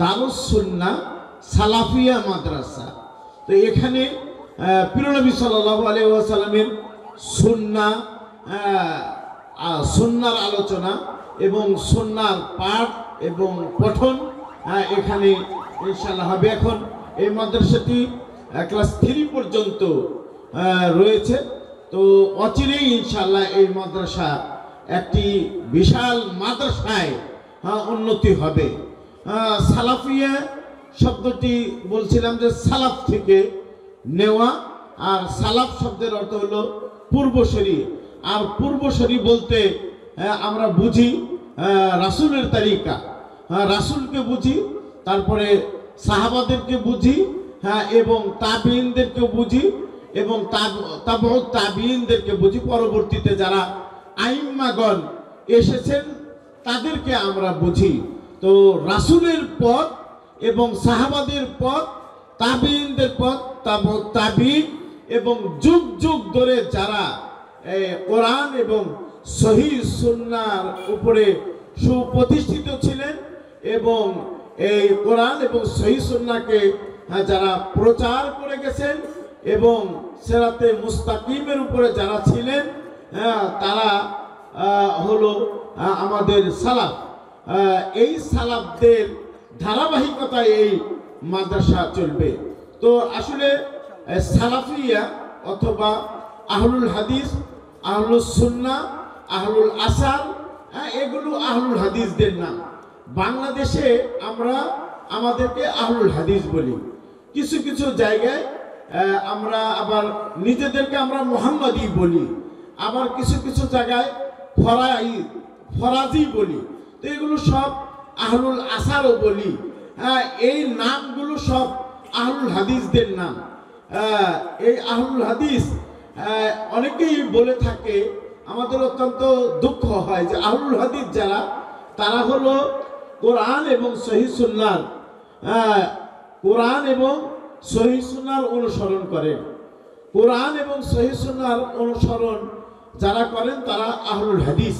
দারুস সুন্নাহ সালাফিয়া মাদ্রাসা। তো এখানে প্রিয় নবী সাল্লাল্লাহু আলাইহি ওয়াসাল্লামের সুন্নাহ, সুন্নাহর আলোচনা এবং সুন্নাহর পাঠ এবং পঠন এখানে ইনশাআল্লাহ হবে। এখন এই মাদ্রাসাটি ক্লাস 3 পর্যন্ত রয়েছে। তো অচিরেই ইনশাআল্লাহ এই মাদ্রাসা একটি বিশাল মাদ্রাসায় উন্নতি হবে। সালাফিয়া শব্দটি বলছিলাম যে সালাফ থেকে নেওয়া, আর সালাফ শব্দের অর্থ হলো পূর্বসূরি। আর পূর্বসূরি বলতে আমরা বুঝি রাসূলের তরিকা, রাসূলকে বুঝি, তারপরে সাহাবাদেরকে বুঝি, এবং তাবিঈনদেরকে বুঝি, এবং তাবউত তাবিঈনদেরকে বুঝি। পরবর্তীতে যারা আইম্মাগণ এসেছেন তাদেরকে আমরা বুঝি। তো রাসূলের পথ এবং সাহাবাদের পথ, তাবিঈনদের পথ, তাবউত তাবিঈন, এবং যুগ যুগ ধরে যারা কোরআন এবং সহিহ সুন্নাহর উপরে সুপ্রতিষ্ঠিত ছিলেন এবং এই কোরআন এবং সহিহ সুন্নাহকে যারা প্রচার করে গেছেন এবং সিরাতে মুস্তাকিমের উপরে যারা ছিলেন, তারা হলো আমাদের সালাফ। এই সালাফদের ধারাবাহিকতায় এই মাদ্রাসা চলবে। তো আসলে সালাফিয়া অথবা আহলুল হাদিস, আহলুস সুন্নাহ, আহলুল আসার, এগুলো আহলুল হাদিসদের নাম। বাংলাদেশে আমরা আমাদেরকে আহলুল হাদিস বলি। কিছু কিছু জায়গায় আমরা আবার নিজেদেরকে আমরা মুহাম্মাদি বলি, আবার কিছু কিছু জায়গায় ফরাজি বলি। তো এগুলো সব আহলুল আসারও বলি। এই নামগুলো সব আহলুল হাদিসদের নাম। এই আহলুল হাদিস অনেকেই বলে থাকে, আমাদের অত্যন্ত দুঃখ হয় যে আহলুল হাদিস যারা, তারা হলো কোরআন এবং সহিহ সুন্নাহর কোরআন এবং সহিহ সুন্নাহর অনুসরণ করেন। কোরআন এবং সহিহ সুন্নাহর অনুসরণ যারা করেন তারা আহলুল হাদিস।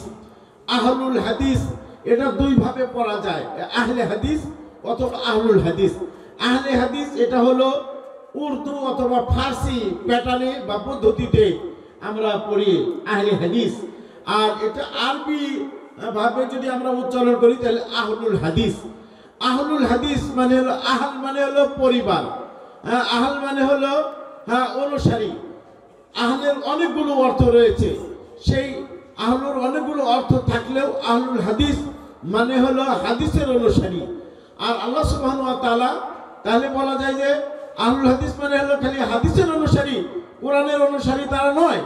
আহলুল হাদিস এটা দুই ভাবে পড়া যায়, আহলে হাদিস অথবা আহলুল হাদিস। আহলে হাদিস এটা হলো উর্দু অথবা ফার্সি প্যাটার্নে বা পদ্ধতিতে আমরা পড়ি আহলে হাদিস। আর এটা আরবি ভাবে যদি আমরা উচ্চারণ করি তাহলে আহলুল হাদিস। আহলুল হাদিস মানে হলো, আহল মানে হলো পরিবার, আহল মানে হলো অনুসারী। আহলের অনেকগুলো অর্থ রয়েছে, সেই আহলুর অনেকগুলো অর্থ থাকলেও আহলুল হাদিস মানে হলো হাদিসের অনুসারী। আর আল্লাহ সুবহানাহু ওয়া তাআলা, তাহলে বলা যায় যে আহলুল হাদিস মানে হলো খালি হাদিসের অনুসারী, কোরআনের অনুসারী তারা নয়।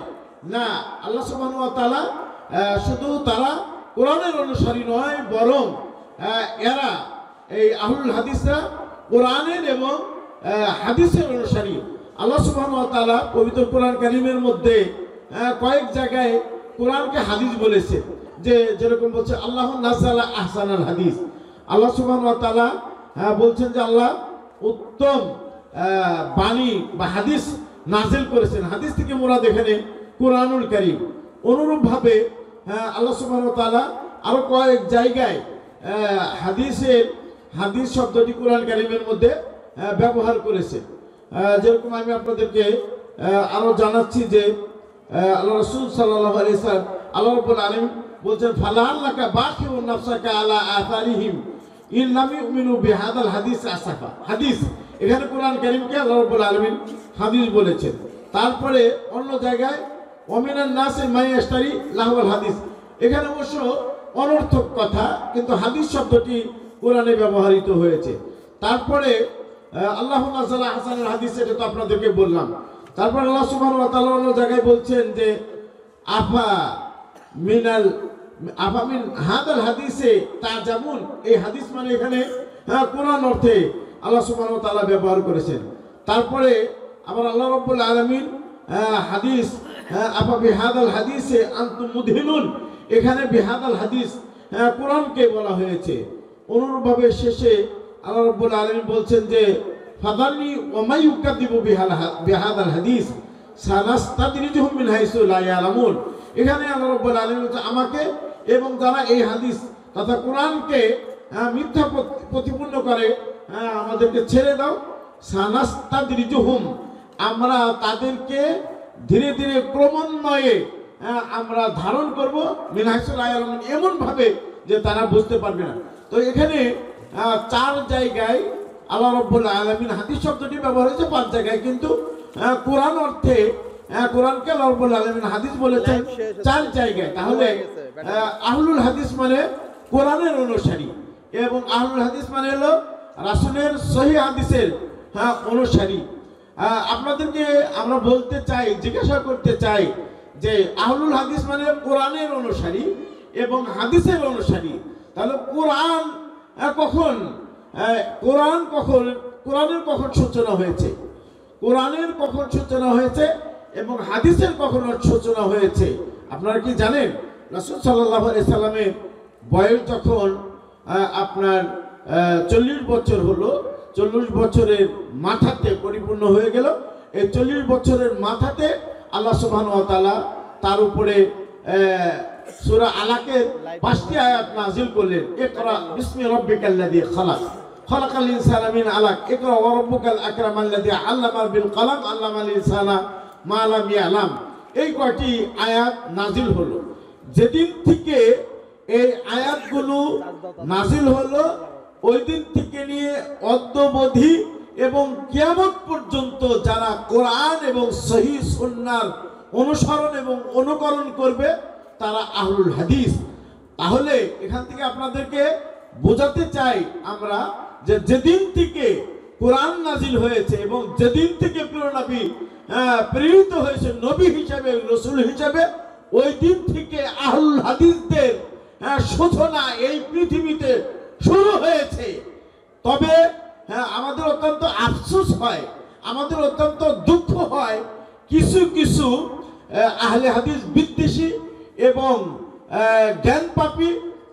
না, আল্লাহ সুবহানাহু ওয়া তাআলা শুধু তারা কোরআনের অনুসারী নয়, বরং এরা এই আহলুল হাদিসরা কোরআনের এবং হাদিসের অনুসারী। আল্লাহ সুবহানাহু ওয়া তাআলা পবিত্র কোরআন কারীমের মধ্যে কয়েক জায়গায় কোরআনকে হাদিস বলেছে, যে যেরকম বলছে আল্লাহু নাযালা আহসানাল হাদিস। আল্লাহ সুবহানাহু ওয়া তাআলা বলছেন যে আল্লাহ উত্তম বাণী বা হাদিস নাজিল করেছেন। হাদিস থেকে মোরাদ এখানে কুরআনুল কারীম। অনুরূপভাবে আল্লাহ সুবহানাহু ওয়া তাআলা আরো কয়েক জায়গায় হাদিস শব্দটি কুরআন কারীমের মধ্যে ব্যবহার করেছে। যেরকম আমি আপনাদেরকে আরো জানাচ্ছি যে আল্লাহ রাসূল সাল্লাল্লাহু আলাইহি ওয়াসাল্লাম আল্লাহ রাব্বুল আলামিন বলছেন ফালাআল্লাকা বাখিউন নাফসাকা আলা আসারিহিম ইন লাম ইউমিনু বিহাদাল হাদিস আসাফা। হাদিস এখানে কুরআন কারীমকে আল্লাহ রাব্বুল আলামিন হাদিস বলেছেন। তারপরে অন্য জায়গায় ওমিনান নাসি মাইয়াশতারি লাহওয়াল হাদিস, এখানে অবশ্য অনর্থক কথা, কিন্তু হাদিস শব্দটি কোরআনে ব্যবহৃত হয়েছে। তারপরে আল্লাহুম্মা সাল্লি হাসানুল হাদিস, এটা তো আপনাদেরকে বললাম। তারপর আল্লাহ সুবহানাহু ওয়া তাআলা অন্য জায়গায় বলছেন যে আফা মিন হাদাল হাদিসে তাজামুন, এই হাদিস মানে এখানে কোরআন অর্থে আল্লাহ সুবহানাহু ওয়া তাআলা ব্যবহার করেছেন। তারপরে আবার আল্লাহ রাব্বুল আলামিন হাদিস আফা বিহাদাল হাদিসে আনতুম মুদহিনুন, এখানে বিহাদাল হাদিস কোরআনকে বলা হয়েছে। অনুরূপভাবে শেষে আল্লাহ রাব্বুল আলামিন বলছেন যে ফাদারনি ওয়া মা ইউকাযযিবু বিহাদাল হাদিস সানাস্তাদরিজুহুম মিন হাইসু লা ইয়ালামুন, এখানে আল্লাহ রাব্বুল আলামিন বলছেন আমাকে এবং যারা এই হাদিস তথা কোরআনকে মিথ্যা প্রতিপন্ন করে আমাদেরকে ছেড়ে দাও। সানাস্তাদরিজুহুম, আমরা তাদেরকে ধীরে ধীরে ক্রমান্বয়ে আমরা ধারণ করব মিন হাইসু লা ইয়ালামুন, এমন ভাবে যে তারা বুঝতে পারবে না। তো এখানে 4 জায়গায় আল্লাহ রাব্বুল আলামিন হাদিস শব্দটি ব্যবহার হয়েছে, 5 জায়গায়, কিন্তু কোরআন অর্থে কোরআনকে আল্লাহ রাব্বুল আলামিন হাদিস বলেছেন 4 জায়গায়। তাহলে আহলুল হাদিস মানে কোরআনের অনুসারী, এবং আহলুল হাদিস মানে হলো রাসূলের সহিহ হাদিসের অনুসারী। আপনাদেরকে আমরা বলতে চাই, জিজ্ঞাসা করতে চাই যে আহলুল হাদিস মানে কোরআনের অনুসারী এবং হাদিসের অনুসারী। তাহলে কোরআনের কখন সূচনা হয়েছে, কোরআনের কখন সূচনা হয়েছে এবং হাদিসের কখন সূচনা হয়েছে আপনারা কি জানেন? রাসূল সাল্লাল্লাহু আলাইহি সাল্লামের বয়স যখন আপনার 40 বছর হলো, 40 বছরের মাথাতে পরিপূর্ণ হয়ে গেল, এই 40 বছরের মাথাতে আল্লাহ সুবহানাহু ওয়া তাআলা তার উপরে সূরা আলাকের 5টি আয়াত নাযিল করলেন। ইকরা বিসমি রাব্বিকাল্লাযী খালাক, খালাকাল ইনসানা মিন আলাক, ইকরা ওয়া রাব্বুকাল আকরামাল্লাযী আল্লামা বিল কলম, আল্লামাল ইনসানা মা লাম ইয়ালাম। এই কয়টি আয়াত নাযিল হলো। যেদিন থেকে এই আয়াতগুলো নাযিল হলো, ওই দিন থেকে নিয়ে অদ্যাবধি এবং কিয়ামত পর্যন্ত যারা কোরআন এবং সহিহ সুন্নাহর অনুসরণ এবং অনুকরণ করবে তারা আহলুল হাদিস। তাহলে এখান থেকে আপনাদেরকে বোঝাতে চাই আমরা যে যেদিন থেকে কোরআন নাজিল হয়েছে এবং যেদিন থেকে প্রিয় নবী প্রেরিত হয়েছে নবী হিসাবে, রাসূল হিসাবে, ওই দিন থেকে আহলুল হাদিসদের সূচনা এই পৃথিবীতে শুরু হয়েছে। তবে আমাদের অত্যন্ত আফসোস হয়, আমাদের অত্যন্ত দুঃখ হয়, কিছু কিছু আহলে হাদিস বিদ্বেষী এবং জ্ঞানপাপী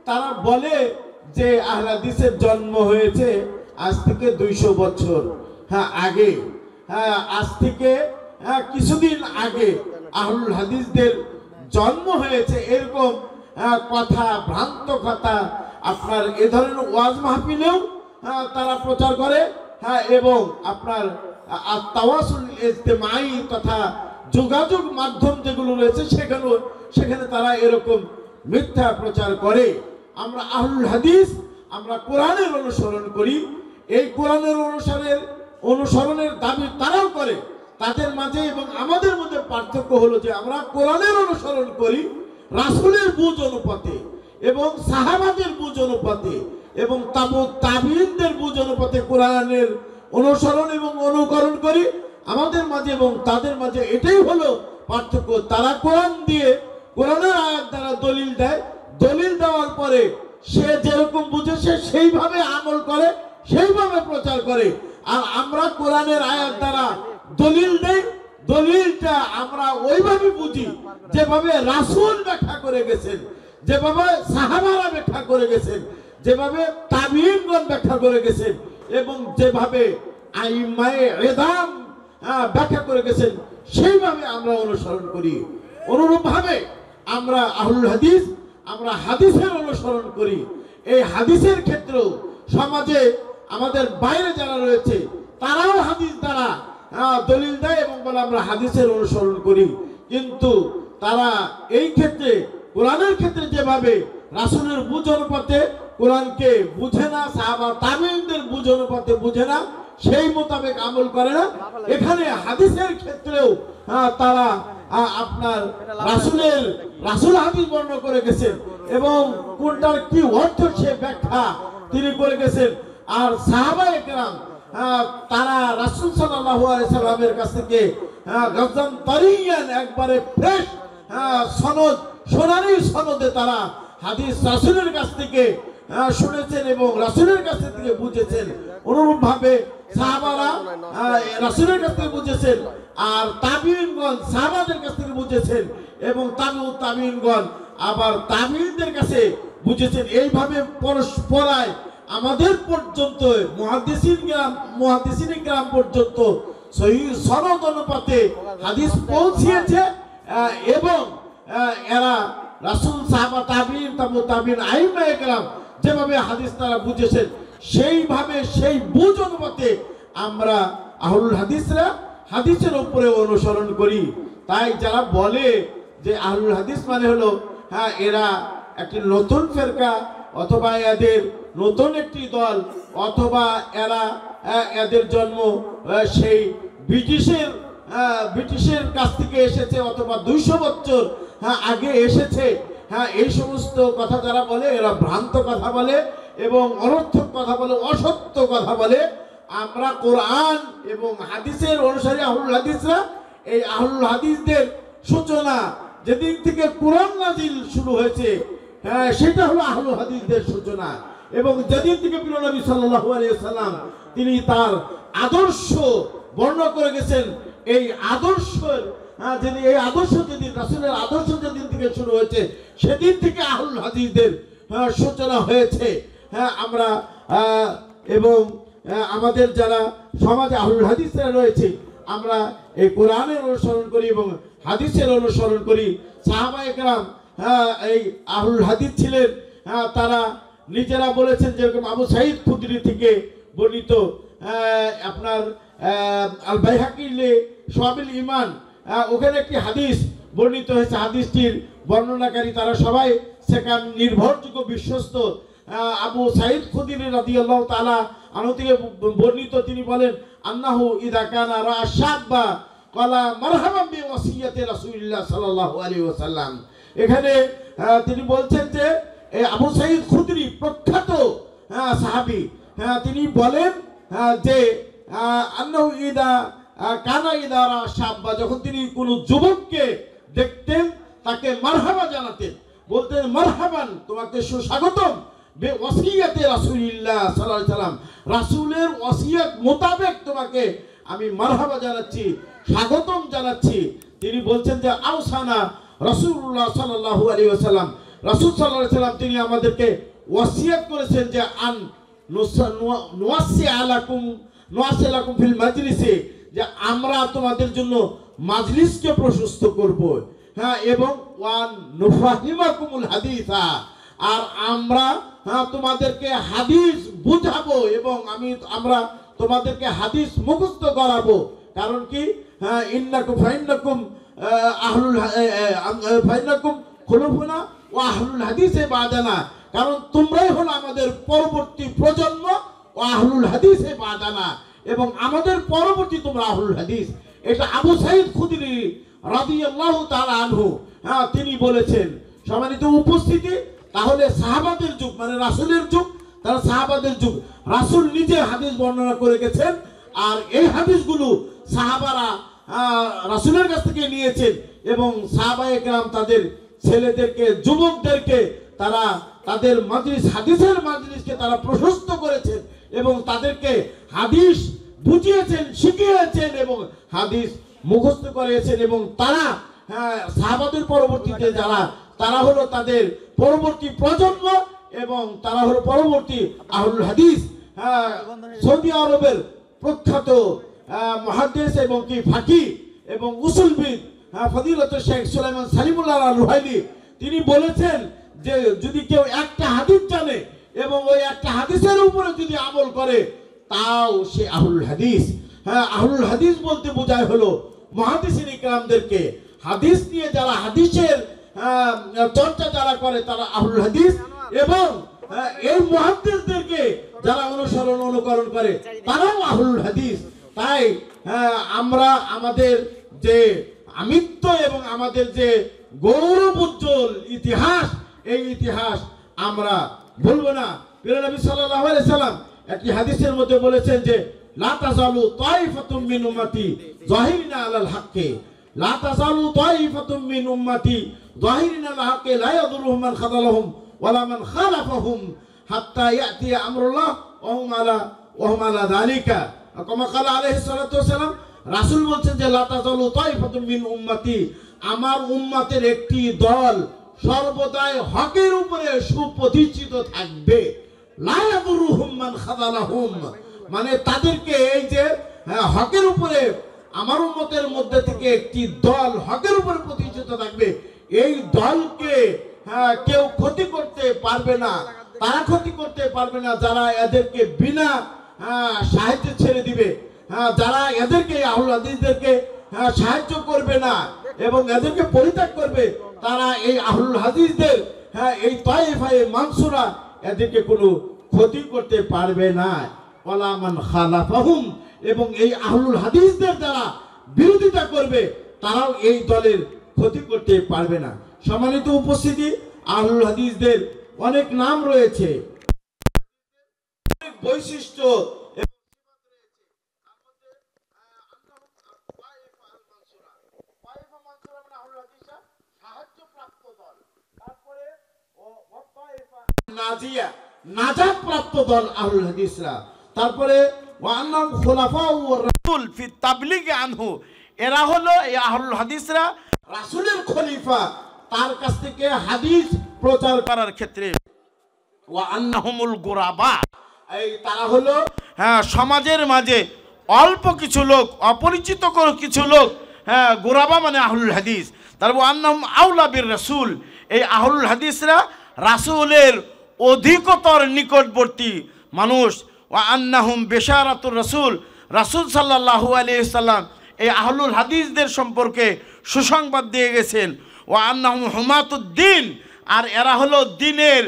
তারা বলে যে আহলে হাদিসের জন্ম হয়েছে আজ থেকে 200 বছর আগে, আজ থেকে কিছুদিন আগে আহলুল হাদিসদের জন্ম হয়েছে, এরকম কথা, ভ্রান্ত কথা আপনার এ ধরনের ওয়াজ মাহফিলেও তারা প্রচার করে, এবং আপনার তাওয়াসুল ইজতিমাই তথা যোগাযোগ মাধ্যম যেগুলো রয়েছে সেখানে তারা এরকম মিথ্যা প্রচার করে। আমরা আহলুল হাদিস, আমরা কোরআনের অনুসরণ করি। এই কোরআনের অনুসরণের দাবি তারাও করে। তাদের মাঝে এবং আমাদের মধ্যে পার্থক্য হলো যে আমরা কোরআনের অনুসরণ করি রাসূলের বুঝ অনুপাতে এবং সাহাবাদের বুঝ অনুপাতে এবং তাবিঈনদের বুঝ অনুপাতে কোরআনের অনুসরণ এবং অনুকরণ করি। আমাদের মাঝে এবং তাদের মাঝে এটাই হলো পার্থক্য। তারা কোরআন দিয়ে, কোরআনের আয়াত দ্বারা দলিল দেয়, দলিল দেওয়ার পরে সে যেরকম বুঝে সে সেইভাবে আমল করে, সেইভাবে প্রচার করে। আর আমরা কোরআনের আয়াত দ্বারা দলিল দেই, দলিলটা আমরা ওইভাবে বুঝি যেভাবে রাসূল ব্যাখ্যা করে গেছেন, যেভাবে সাহাবারা ব্যাখ্যা করে গেছেন, যেভাবে তাবিঈনগণ ব্যাখ্যা করে গেছেন, এবং যেভাবে আইমায়ে এদাম ব্যাখ্যা করে গেছেন সেইভাবে আমরা অনুসরণ করি। অনুরূপভাবে আমরা আহলুল হাদিস, আমরা হাদিসের অনুসরণ করি। এই হাদিসের ক্ষেত্রেও সমাজে আমাদের বাইরে যারা রয়েছে তারাও হাদিস দ্বারা দলিল দেয় এবং বলে আমরা হাদিসের অনুসরণ করি, কিন্তু তারা এই ক্ষেত্রে কোরআনের ক্ষেত্রে যেভাবে রাসূলের বুঝ অনুপাতে কোরআনকে বুঝে না, সাহাবা তাবেঈনদের বুঝ অনুপাতে বুঝে না, সেই মোতাবেক আমল করে না, এখানে হাদিসের ক্ষেত্রেও তারা আপনার রাসূল হাদিস বর্ণনা করে গেছেন এবং কোনটার কি অর্থ সে ব্যাখ্যা তিনি করে গেছেন। আর সাহাবায়ে কেরাম তারা রাসূল সাল্লাল্লাহু আলাইহি সাল্লামের কাছ থেকে গজম তারিয়ান একবারে ফ্রেশ সনদ, সোনালী সনদে তারা হাদিস রাসূলের কাছ থেকে শুনেছেন এবং রাসূলের কাছ থেকে বুঝেছেন। অনুরূপ ভাবে সাহাবারা রাসূলের কাছ থেকে বুঝেছেন, আর তাবিঈনগণ সাহাবাদের কাছ থেকে বুঝেছেন এবং তাবিউত তাবিঈনগণ আবার তাবিঈনদের কাছে বুঝেছেন। এইভাবে পরস্পরায় আমাদের পর্যন্ত মুহাদ্দিসিন কিরাম পর্যন্ত সহিহ সনদ অনুপাতে হাদিস পৌঁছিয়েছে এবং এরা রাসূল, সাহাবা, তাবিঈন, তাবিউত তাবিঈন, আইম্মায়ে কেরাম যেভাবে হাদিস তারা বুঝেছেন সেইভাবে সেই বুঝ অনুপাতে আমরা আহলুল হাদিসরা হাদিসের উপরে অনুসরণ করি। তাই যারা বলে যে আহলুল হাদিস মানে হলো এরা একটি নতুন ফেরকা অথবা এদের নতুন একটি দল অথবা এদের জন্ম সেই ব্রিটিশের কাছ থেকে এসেছে অথবা 200 বছর আগে এসেছে, এই সমস্ত কথা যারা বলে এরা ভ্রান্ত কথা বলে এবং অনর্থক কথা বলে, অসত্য কথা বলে। আমরা কোরআন এবং হাদিসের অনুসারী আহলুল হাদিসরা, এই আহলুল হাদিসদের সূচনা যেদিন থেকে কোরআন নাজিল শুরু হয়েছে সেটা হলো আহলুল হাদিসদের সূচনা, এবং যেদিন থেকে প্রিয় নবী সাল্লাল্লাহু আলাইহি ওয়াসাল্লাম তিনি তার আদর্শ বর্ণনা করে গেছেন, এই আদর্শের যেদিন রাসূলের আদর্শ যেদিন থেকে শুরু হয়েছে সেদিন থেকে আহলুল হাদিসদের সূচনা হয়েছে। আমরা এবং আমাদের যারা সমাজে আহলুল হাদিসরা রয়েছে আমরা এই কোরআনের অনুসরণ করি এবং হাদিসের অনুসরণ করি। সাহাবায়ে কেরাম এই আহলুল হাদিস ছিলেন। তারা নিজেরা বলেছেন, যেরকম আবু সাঈদ খুদরি থেকে বর্ণিত, আপনার আল বাইহাকি শুআবুল ঈমান ওখানে একটি হাদিস বর্ণিত হয়েছে। হাদিসটির বর্ণনাকারী তারা সবাই সেখান নির্ভরযোগ্য বিশ্বস্ত। আবু সাঈদ খুদরি রাদিয়াল্লাহু তাআলা আনহু থেকে বর্ণিত, তিনি বলেন আন্নাহু ইযা কানা রাশাবা ক্বালা মারহাবান বিওয়াসিয়াতি রাসূলিল্লাহ সাল্লাল্লাহু আলাইহি ওয়াসাল্লাম। এখানে তিনি বলছেন যে আবু সাঈদ খুদরি প্রখ্যাত সাহাবী, তিনি বলেন যে আন্নাহু ইযা কানা ইযা রাশাবা, যখন তিনি কোন যুবককে দেখতেন তাকে মারহাবা জানাতেন, বলতেন মারহাবান, তোমাকে সুস্বাগতম, ওয়াসিয়াতে রাসূলিল্লাহ সাল্লাল্লাহু আলাইহি ওয়াসাল্লাম, রাসূলের ওয়াসিয়ত মোতাবেক তোমাকে আমি মারহাবা জানাচ্ছি, স্বাগতম জানাচ্ছি। তিনি বলছেন যে আওসানা রাসূলুল্লাহ সাল্লাল্লাহু আলাইহি ওয়াসাল্লাম, রাসূল সাল্লাল্লাহু আলাইহি ওয়াসাল্লাম তিনি আমাদেরকে ওয়াসিয়ত করেছেন যে আন নুয়াসি লাকুম ফিল মাজলিসে, যে আমরা তোমাদের জন্য মাজলিসকে প্রশস্ত করব, এবং ওয়ান নুফাহিমাকুমুল হাদিসা, আর আমরা তোমাদেরকে হাদিস বুঝাবো এবং আমরা তোমাদেরকে হাদিস মুখস্থ করাবো। কারণ কি ফাইন্নাকুম খুলুফুনা ওয়া আহলুল হাদিসে বাদানা, কারণ তোমরাই হলো আমাদের পরবর্তী প্রজন্ম ও আহলুল হাদিসে বাদানা, এবং আমাদের পরবর্তী তোমরা আহলুল হাদিস। এটা আবু সাঈদ খুদরি রাদিয়াল্লাহু তাআলা আনহু তিনি বলেছেন। সম্মানিত উপস্থিতি, তাহলে সাহাবাদের যুগ মানে রাসূলের যুগ, তারা সাহাবাদের যুগ, রাসূল নিজে হাদিস বর্ণনা করে গেছেন, আর এই হাদিসগুলো সাহাবারা রাসূলের কাছ থেকে নিয়েছেন এবং সাহাবায়ে কেরাম তাদের ছেলেদেরকে, যুবকদেরকে তারা তাদের মাজলিস, হাদিসের মাজলিসকে তারা প্রশস্ত করেছেন এবং তাদেরকে হাদিস বুঝিয়েছেন, শিখিয়েছেন এবং হাদিস মুখস্থ করিয়েছেন। এবং তারা সাহাবাদের পরবর্তীতে যারা, তারা হলো তাদের পরবর্তী প্রজন্ম এবং তারা হলো পরবর্তী আহলুল হাদিস। সৌদি আরবের প্রখ্যাত মুহাদ্দিস এবং কি ফাকিহ এবং উসুলবিদ ফজিলত শেখ সুলাইমান সালিমুল্লাহ আল রুহাইলি তিনি বলেছেন যে যদি কেউ একটা হাদিস জানে এবং ওই একটা হাদিসের উপরে যদি আমল করে তাও সে আহলুল হাদিস। আহলুল হাদিস বলতে বোঝায় হলো মুহাদ্দিসিন ইকরামদেরকে, হাদিস নিয়ে যারা হাদিসের চর্চা যারা করে তারা আহলুল হাদিস, এবং এই মুহাদ্দিসদেরকে যারা অনুসরণ অনুকরণ করে তারাও আহলুল হাদিস। তাই আমরা আমাদের যে আমিত্ব এবং আমাদের যে গৌরব উজ্জ্বল ইতিহাস, এই ইতিহাস আমরা বলবো না। প্রিয় নবী সাল্লাল্লাহু আলাইহি সাল্লাম একটি হাদিসের মধ্যে বলেছেন যে লা তাযালু তাইফাতুম মিন উম্মতি যাহিরিনা আলাল হাক্কি, লা তাযালু তাইফাতুম মিন উম্মতি যাহিরিনা আলাল হাক্কি লা ইয়াদুরুহুম মান খাযালাহুম ওয়ালা মান খালাফাহুম হাত্তা ইয়াতি আমরুল্লাহ ওয়া হুম আলা যালিকা। কামা ক্বালা আলাইহিস সালাতু ওয়াস সালাম, রাসূল বলছেন যে লা তাযালু তাইফাতুম মিন উম্মতি, আমার উম্মতের একটি দল সর্বদাই হকের উপরে সুপ্রতিষ্ঠিত থাকবে। লা ইয়াদুরুহুম মান খাযালাহুম, মানে তাদেরকে এই যে হকের উপরে আমার উম্মতের মধ্যে থেকে একটি দল হকের উপরে প্রতিষ্ঠিত থাকবে, এই দলকে কেউ ক্ষতি করতে পারবে না, তারা ক্ষতি করতে পারবে না যারা এদেরকে বিনা সাহায্যে ছেড়ে দিবে, যারা এদেরকে আহলুল হাদিসদেরকে সাহায্য করবে না এবং এদেরকে পরিত্যাগ করবে, তারা এই আহলুল হাদিসদের এই তায়েফায়ে মানসুরা এদেরকে কোনো ক্ষতি করতে পারবে না। ওয়ালা মান খালাফাহুম, এবং এই আহলুল হাদিসদের যারা বিরোধিতা করবে তারাও এই দলের ক্ষতি করতে পারবে না। সম্মানিত উপস্থিতি, আহলুল হাদিসদের অনেক নাম রয়েছে, অনেক বৈশিষ্ট্য নাজাত প্রাপ্ত দল আহলুল হাদিসরা। তারপরে ওয়ান্নাম খুলাফাউ রাসূল ফি তাবলীগ আনহু, এরা হলো এই আহলুল হাদিসরা রাসূলের খলিফা, তার কাছ থেকে হাদিস প্রচার করার ক্ষেত্রে। ওয়ান্নাহুমুল গুরাবা, এই তারা হলো সমাজের মাঝে অল্প কিছু লোক, অপরিচিত কিছু লোক, গুরাবা মানে আহলুল হাদিস। তারপর ওয়ান্নাহুম আউলা বির রাসূল, এই আহলুল হাদিসরা রাসূলের অধিকতর নিকটবর্তী মানুষ। ওয়া আন্নাহুম বেশারাতুর রাসূল, রাসূল সাল্লাল্লাহু আলাইহি সাল্লাম এই আহলুল হাদিসদের সম্পর্কে সুসংবাদ দিয়ে গেছেন। ওয়া আন্নাহুম হুমাতুদ্দিন, আর এরা হলো দ্বীনের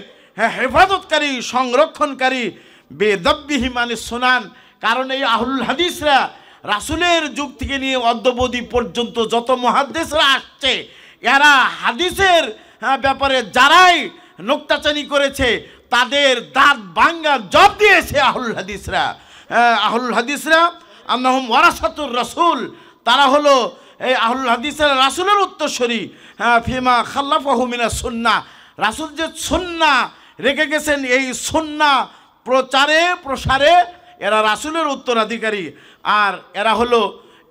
হেফাজতকারী, সংরক্ষণকারী। বেদাব্বিহি মানে সুনান, কারণ এই আহলুল হাদিসরা রাসূলের যুগ থেকে নিয়ে অদ্যাবধি পর্যন্ত যত মুহাদ্দিসরা আসছে, এরা হাদিসের ব্যাপারে যারাই নোক্তাচানি করেছে তাদের দাঁত ভাঙা জব দিয়েছে আহলুল হাদিসরা। আহলুল হাদিসরা আন্নাহুম ওয়ারাসাতুর রাসূল, তারা হলো এই আহলুল হাদিসরা রাসূলের উত্তরসূরি। ফিমা খাল্লাফাহু মিনাস সুন্নাহ, রাসূল যে সুন্নাহ রেখে গেছেন এই সুন্নাহ প্রচারে প্রসারে এরা রাসূলের উত্তরাধিকারী। আর এরা হলো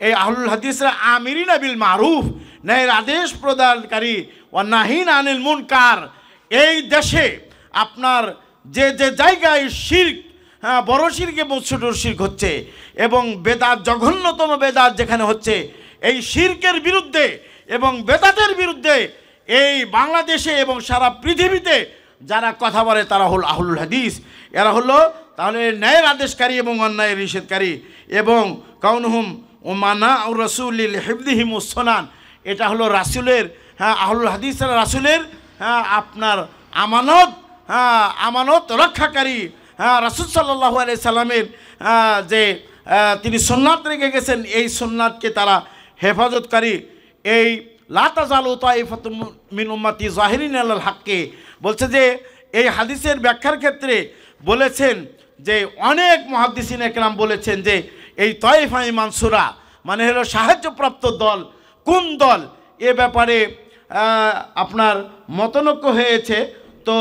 এই আহলুল হাদিসরা আমিরিনা বিল মারুফ, ন্যায়ের আদেশ প্রদানকারী, ওয়া নাহিনা আনিল মুনকার। এই দেশে আপনার যে যে জায়গায় শিরক, বড় শিরক এবং ছোট শিরক হচ্ছে এবং বেদাত, জঘন্যতম বেদাত যেখানে হচ্ছে, এই শিরকের বিরুদ্ধে এবং বেদাতের বিরুদ্ধে এই বাংলাদেশে এবং সারা পৃথিবীতে যারা কথা বলে তারা হল আহলুল হাদিস। এরা হলো তাহলে ন্যায়ের আদেশকারী এবং অন্যায়ের নিষেধকারী, এবং কাউনুহুম ওমানা ও রাসূলিল হিফযিহিমুস সুনান, এটা হলো রাসূলের, আহলুল হাদিসরা রাসূলের আপনার আমানত, আমানত রক্ষাকারী। রাসূল সাল্লাল্লাহু আলাইহি সাল্লামের যে তিনি সুন্নাত রেখে গেছেন, এই সুন্নাতকে তারা হেফাজতকারী। এই লা তাযালু তাইফাতুম মিন উম্মতি যাহিরিনা আলাল হাক্কি বলছে যে এই হাদিসের ব্যাখ্যার ক্ষেত্রে বলেছেন যে অনেক মুহাদ্দিসিন একরাম বলেছেন যে এই তাইফায়ে মানসুরা মানে হলো সাহায্যপ্রাপ্ত দল। কোন দল, এ ব্যাপারে আপনার মতনৈক্য হয়েছে। তো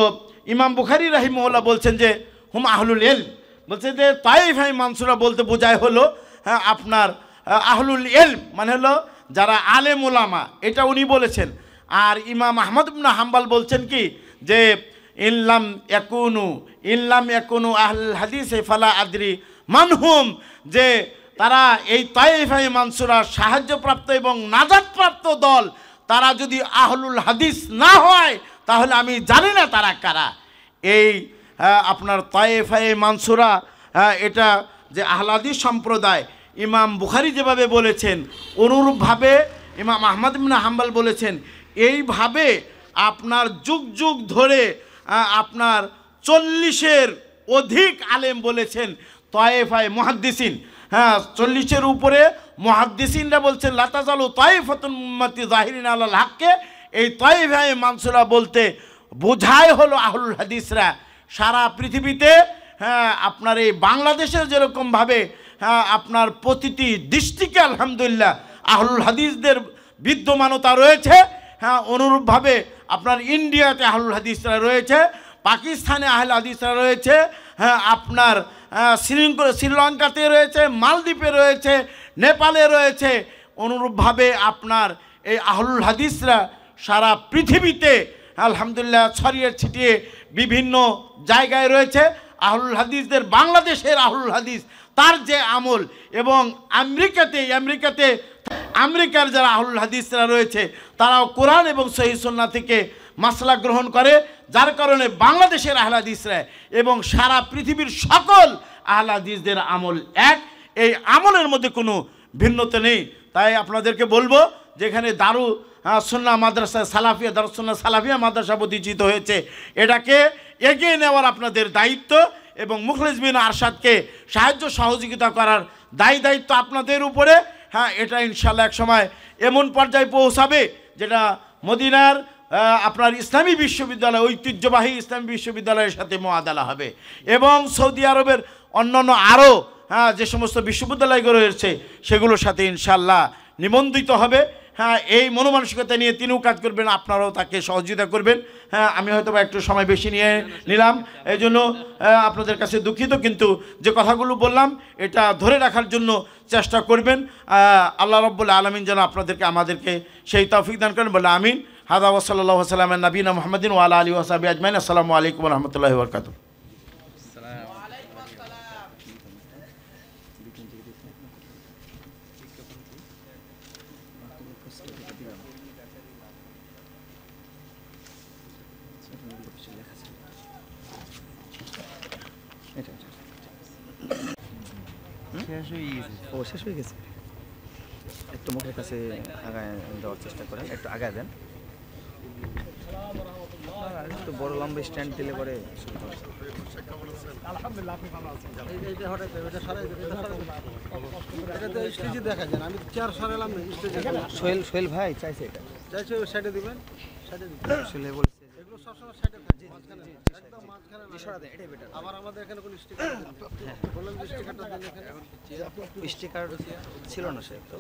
ইমাম বুখারী রাহিমাহুল্লাহ বলছেন যে হুম আহলুল ইলম, বলছে যে তাইফায়ে মানসুরা বলতে বোঝায় হলো আপনার আহলুল ইলম মানে হলো যারা আলেম ওলামা, এটা উনি বলেছেন। আর ইমাম আহমদ ইবনে হাম্বল বলছেন কি যে ইনলাম ইয়াকুনু আহলুল হাদিসে ফালা আদরি মানহুম, যে তারা এই তায়েফায়ে মানসুরা সাহায্যপ্রাপ্ত এবং নাজাতপ্রাপ্ত দল, তারা যদি আহলুল হাদিস না হয় তাহলে আমি জানি না তারা কারা। এই আপনার তায়েফায়ে মানসুরা, এটা যে আহলে হাদিস সম্প্রদায়, ইমাম বুখারী যেভাবে বলেছেন অনুরূপভাবে ইমাম আহমদ ইবনে হাম্বল বলেছেন। এইভাবে আপনার যুগ যুগ ধরে আপনার 40-এর অধিক আলেম বলেছেন তায়েফায়ে মুহাদ্দিসিন, 40-এর উপরে মুহাদ্দিসিনরা বলছেন লা তাজালু তায়েফাতুন মিন উম্মতি যাহিরিন আলাল হককে। এই তায়েফায়ে মানসুরা বলতে বোঝায় হলো আহলুল হাদিসরা। সারা পৃথিবীতে আপনার এই বাংলাদেশের যেরকমভাবে আপনার প্রতিটি ডিস্ট্রিক্টে আলহামদুলিল্লাহ আহলুল হাদিসদের বিদ্যমানতা রয়েছে, অনুরূপভাবে আপনার ইন্ডিয়াতে আহলুল হাদিসরা রয়েছে, পাকিস্তানে আহলে হাদিসরা রয়েছে, আপনার শ্রীলঙ্কাতে রয়েছে, মালদ্বীপে রয়েছে, নেপালে রয়েছে। অনুরূপভাবে আপনার এই আহলুল হাদিসরা সারা পৃথিবীতে আলহামদুলিল্লাহ ছড়িয়ে ছিটিয়ে বিভিন্ন জায়গায় রয়েছে। আহলুল হাদিসদের, বাংলাদেশের আহলুল হাদিস তার যে আমল, এবং আমেরিকার যারা আহলুল হাদিসরা রয়েছে তারাও কোরআন এবং সহিহ সুন্নাহ থেকে মাসলা গ্রহণ করে, যার কারণে বাংলাদেশের আহলে হাদিসরা এবং সারা পৃথিবীর সকল আহলে হাদিসদের আমল এক। এই আমলের মধ্যে কোনো ভিন্নতা নেই। তাই আপনাদেরকে বলবো, যেখানে দারু সুন্নাহ মাদ্রাসা সালাফিয়া, দারুস সুন্নাহ সালাফিয়া মাদ্রাসা প্রতিষ্ঠিত হয়েছে, এটাকে এগিয়ে নেওয়ার আপনাদের দায়িত্ব এবং মুখলিস বিন আরশাদকে সাহায্য সহযোগিতা করার দায়িত্ব আপনাদের উপরে। এটা ইনশাল্লাহ এক সময় এমন পর্যায়ে পৌঁছাবে যেটা মদিনার আপনার ইসলামী বিশ্ববিদ্যালয়, ঐতিহ্যবাহী ইসলামী বিশ্ববিদ্যালয়ের সাথে মোয়াদালা হবে, এবং সৌদি আরবের অন্যান্য আরও যে সমস্ত বিশ্ববিদ্যালয়গুলো রয়েছে সেগুলোর সাথে ইনশাল্লাহ নিবন্ধিত হবে। এই মনোমানসিকতা নিয়ে তিনিও কাজ করবেন, আপনারাও তাকে সহযোগিতা করবেন। আমি হয়তো একটু সময় বেশি নিলাম, এই জন্য আপনাদের কাছে দুঃখিত, কিন্তু যে কথাগুলো বললাম এটা ধরে রাখার জন্য চেষ্টা করবেন। আল্লাহ রাব্বুল আলামিন যেন আপনাদেরকে আমাদেরকে সেই তৌফিক দান করেন, বলে আমিন। হাদা ওয়া সাল্লাল্লাহু আলা সাল্লাম নবীনা মুহাম্মাদিন ওয়া আলা আলিহি ওয়া সাহবিহি আজমাইন। আসসালামু আলাইকুম ওয়া রাহমাতুল্লাহি ওয়া বারাকাতুহু। শেষ হয়ে গেছে। একটু মুখের কাছে আগায় দেওয়ার চেষ্টা করেন, একটু আগায় দেন, একটু বড় লম্বা স্ট্যান্ড দিলে পরে আমি চেয়ার সরালাম না, সোহেল ভাই চাইছে এটা, চাইছে সাইডে দিবেন, সোহেল বলছে এগুলো সবসময় সাইডে থাকে, মাঝখানে একদম মাঝখানে এটাই বেটার। আবার আমাদের এখানে কোনো স্টিকার বললাম যে স্টিকারটা দিন এখানে, স্টিকার ছিল না সে তো।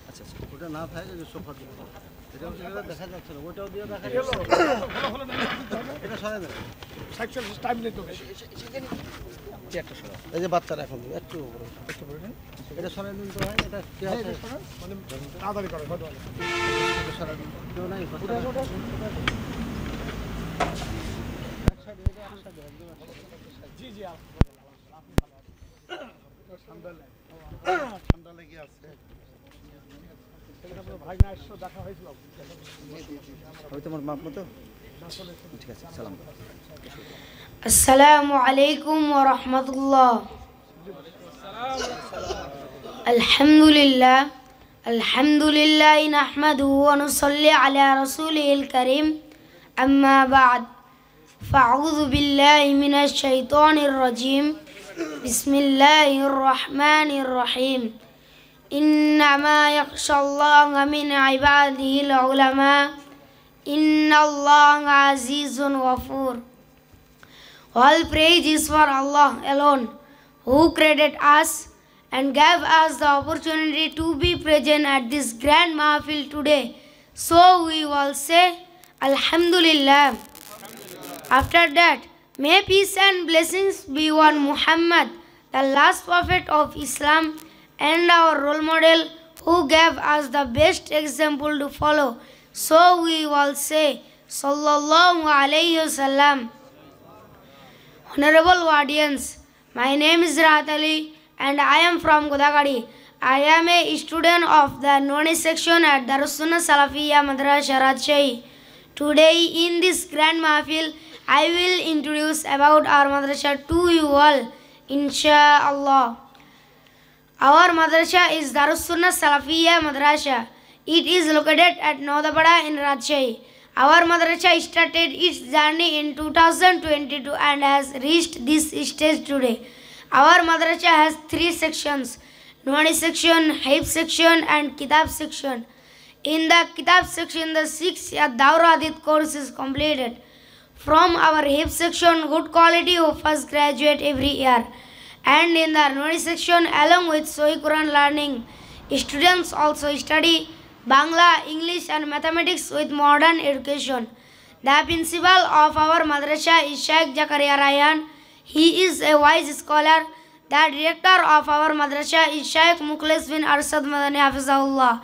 আচ্ছা ওটা না থাকে যে সোফা দিয়ে এটা দেখা যাচ্ছে না, ওটাও দিয়ে দেখা যাচ্ছে, এটা সরাই দেন, টাইম নেই তো, এই যে বাচ্চারা এখন একটু এটা সরাই দিন তো ভাই, এটা কি আছে মানে তাড়াতাড়ি করে সরাই দিন, কেউ নাই জি জি ঠান্ডা লেগে আছে, ভাই না এসো, দেখা হয়েছিল তোমার মাপ মতো, ঠিক আছে। সালাম। আসসালামু আলাইকুম ওয়া রাহমাতুল্লাহ। আলহামদুলিল্লাহ নাহমাদুহু ওয়া নুসাল্লি আলা রাসূলিল কারীম, আম্মা বা'দ, ফাআউযু বিল্লাহি মিনাশ শাইতানির রাজীম, বিসমিল্লাহির রহমানির রহিম। ইন্নামা ইয়াখশাল্লাহা মিন ইবাদিহিল উলামা, ইন্নাল্লাহা Azizun Gafur. All praise is for Allah alone, who created us and gave us the opportunity to be present at this grand mahfil today. So we all say, Alhamdulillah. After that, may peace and blessings be on Muhammad, the last prophet of Islam and our role model, who gave us the best example to follow. So we all say, Sallallahu Alaihi Wasallam. Honorable audience, my name is Rahat Ali and I am from Godagadi. I am a student of the Noni section at Darus Sunnah Salafiyya Madrasa Rajshahi. Today in this grand mahfil, I will introduce about our madrasa to you all, inshallah. Our madrasa is Darus Sunnah Salafiyya Madrasa. It is located at Naudapada in Rajshahi. Our madrasa started its journey in 2022 and has reached this stage today. Our madrasa has 3 sections: Noni section, Hifz section and Kitab section. In the Kitab section, the 6-year Dawra Hadith course is completed. From our Hifz section, good quality Hufaz graduate every year. And in the Noni section, along with Sahih Quran learning, students also study Bangla, English and mathematics with modern education. The principal of our madrasa is Sheikh Zakaria Rayhan. He is a wise scholar. The director of our madrasa is Sheikh Mukhlis bin Arshad Madani Hafizahullah.